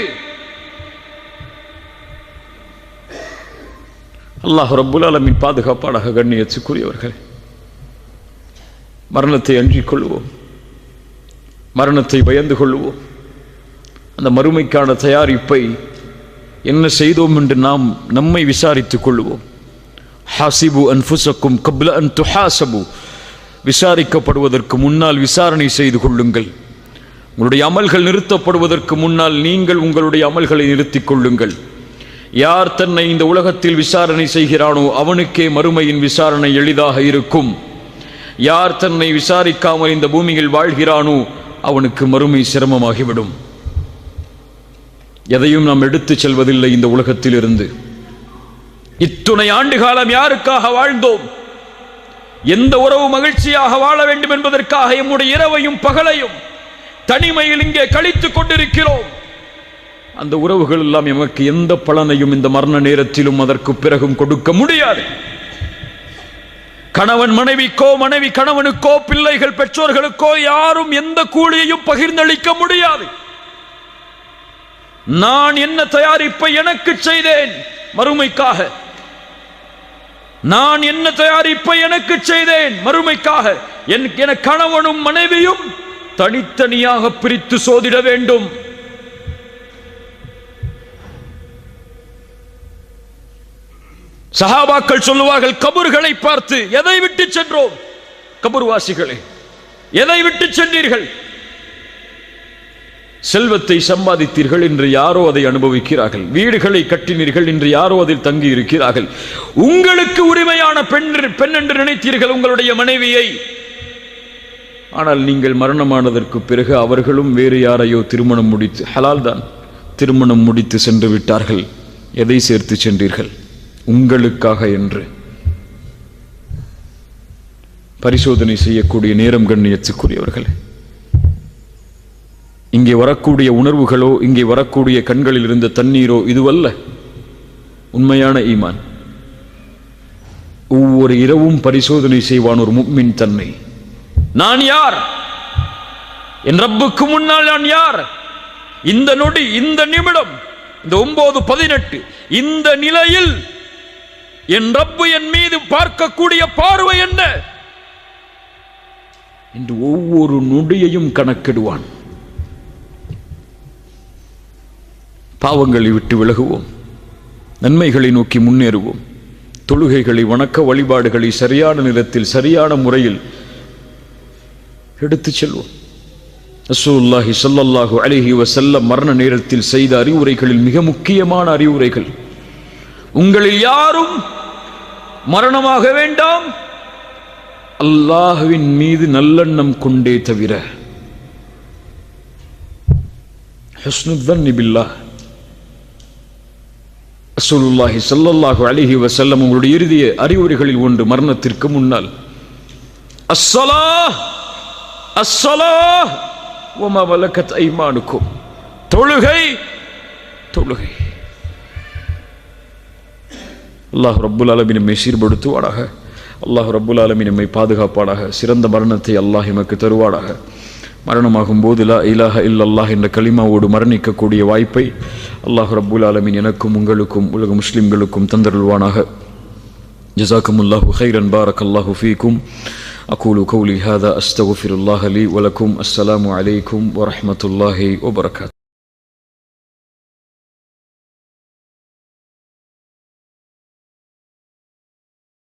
Speaker 1: அல்லாஹ் ரப்புல் ஆலமீன் பாதுகாப்பானாக. கண்ணியத்துக்குரியவர்களே, மரணத்தை அஞ்சிக் கொள்வோம், மரணத்தை பயந்து கொள்வோம். அந்த மறுமைக்கான தயாரிப்பை என்ன செய்தோம் என்று நாம் நம்மை விசாரித்துக் கொள்வோம். ஹாசிபு அன்ஃபுஸக்கும் கப்ல அன் துஹாசபு, விசாரிக்கப்படுவதற்கு முன்னால் விசாரணை செய்து கொள்ளுங்கள். உங்களுடைய அமல்கள் நிறுத்தப்படுவதற்கு முன்னால் நீங்கள் உங்களுடைய அமல்களை நிறுத்திக் கொள்ளுங்கள். யார் தன்னை இந்த உலகத்தில் விசாரணை செய்கிறானோ அவனுக்கே மறுமையின் விசாரணை எளிதாக இருக்கும். யார் தன்னை விசாரிக்காமல் இந்த பூமியில் வாழ்கிறானோ அவனுக்கு மறுமை சிரமமாகிவிடும். எதையும் நாம் எடுத்துச் செல்வதில்லை இந்த உலகத்தில் இருந்து. இத்துணை ஆண்டு காலம் யாருக்காக வாழ்ந்தோம்? எந்த உறவு மகிழ்ச்சியாக வாழ வேண்டும் என்பதற்காக எம்முடைய இரவையும் பகலையும் தனிமையில் இங்கே கழித்துக் கொண்டிருக்கிறோம். அந்த உறவுகள் எல்லாம் எமக்கு எந்த பலனையும் இந்த மரண நேரத்திலும் அதற்கு பிறகும் கொடுக்க முடியாது. கணவன் மனைவிக்கோ, மனைவி கணவனுக்கோ, பிள்ளைகள் பெற்றோர்களுக்கோ யாரும் எந்த கூலியையும் பகிர்ந்தளிக்க முடியாது. நான் என்ன தயாரிப்பை எனக்கு செய்தேன் மறுமைக்காக? நான் என்ன தயாரிப்பை எனக்கு செய்தேன் மறுமைக்காக? என கணவனும் மனைவியும் தனித்தனியாக பிரித்து சோதிட வேண்டும். சஹாபாக்கள் சொல்லுவார்கள், கபர்களை பார்த்து, எதை விட்டு சென்றோம்? கபர்வாசிகளே, எதை விட்டு சென்றீர்கள்? செல்வத்தை சம்பாதித்தீர்கள், இன்று யாரோ அதை அனுபவிக்கிறார்கள். வீடுகளை கட்டினீர்கள், இன்று யாரோ அதில் தங்கி இருக்கிறார்கள். உங்களுக்கு உரிமையான பெண் என்று நினைத்தீர்கள் உங்களுடைய மனைவியை. ஆனால் நீங்கள் மரணமானதற்கு பிறகு அவர்களும் வேறு யாரையோ திருமணம் முடித்து, ஹலால் தான், திருமணம் முடித்து சென்று விட்டார்கள். எதை சேர்த்து சென்றீர்கள்? உங்களுக்காக என்று பரிசோதனை செய்யக்கூடிய நேரம். கண்ணியத்துக்குரியவர்களே, இங்கே வரக்கூடிய உணர்வுகளோ, இங்கே வரக்கூடிய கண்களில் இருந்த தண்ணீரோ இதுவல்ல உண்மையான ஈமான். ஒவ்வொரு இரவும் பரிசோதனை செய்வான் ஒரு முஃமின் தன்னை. நான் யார்? என் ரப்புக்கு முன்னால் நான் யார்? இந்த நொடி, இந்த நிமிடம், இந்த 9:18 இந்த நிலையில் என் ரப்பு என் மீது பார்க்கக்கூடிய பார்வை என்ன என்று ஒவ்வொரு நொடியையும் கணக்கிடுவான். பாவங்களை விட்டு விலகுவோம், நன்மைகளை நோக்கி முன்னேறுவோம். தொழுகைகளை, வணக்க வழிபாடுகளை சரியான நேரத்தில் சரியான முறையில் எடுத்துச் செல்வோம். ரசூலுல்லாஹி ஸல்லல்லாஹு அலைஹி வஸல்லம் மரண நேரத்தில் செய்த அறிவுரைகளில் மிக முக்கியமான அறிவுரைகள், உங்களில் யாரும் மரணமாக வேண்டாம் அல்லாஹ்வின் மீது நல்லெண்ணம் கொண்டே தவிர. ஹுஸ்னுல் ظن பில்லாஹ். ரசூலுல்லாஹி ஸல்லல்லாஹு அலைஹி வஸல்லம் உங்களுடைய இறுதி அறிவுரைகளில் ஒன்று, மரணத்திற்கு முன்னால் அஸ்ஸலாஹ் அஸ்ஸலாஹ் வமா மலக்கத் ஐமானுக்கும், தொழுகை தொழுகை. அல்லாஹ் ரப்புல் ஆலமீன் நம்மை சீர்படுத்துவானாக. அல்லாஹ் ரப்புல் ஆலமீன் நம்மை பாதுகாப்பானாக. சிறந்த மரணத்தை அல்லாஹ் எமக்கு தருவானாக. மரணமாகும் போது லா இலாஹ இல்லல்லாஹ் என்ற கலிமாவோடு மரணிக்கக்கூடிய வாய்ப்பை அல்லாஹ் ரப்புல் ஆலமீன் எனக்கும் உங்களுக்கும் உலக முஸ்லிம்களுக்கும் தந்தருள்வானாக. ஜஸாக்குமுல்லாஹு கைரன், பாரக்கல்லாஹு ஃபீக்கும். அகூலு கௌலி ஹாதா அஸ்தக்ஃபிருல்லாஹ லீ வலக்கும். அஸ்ஸலாமு அலைக்கும் வரஹ்மத்துல்லாஹி வபரகாத்துஹு.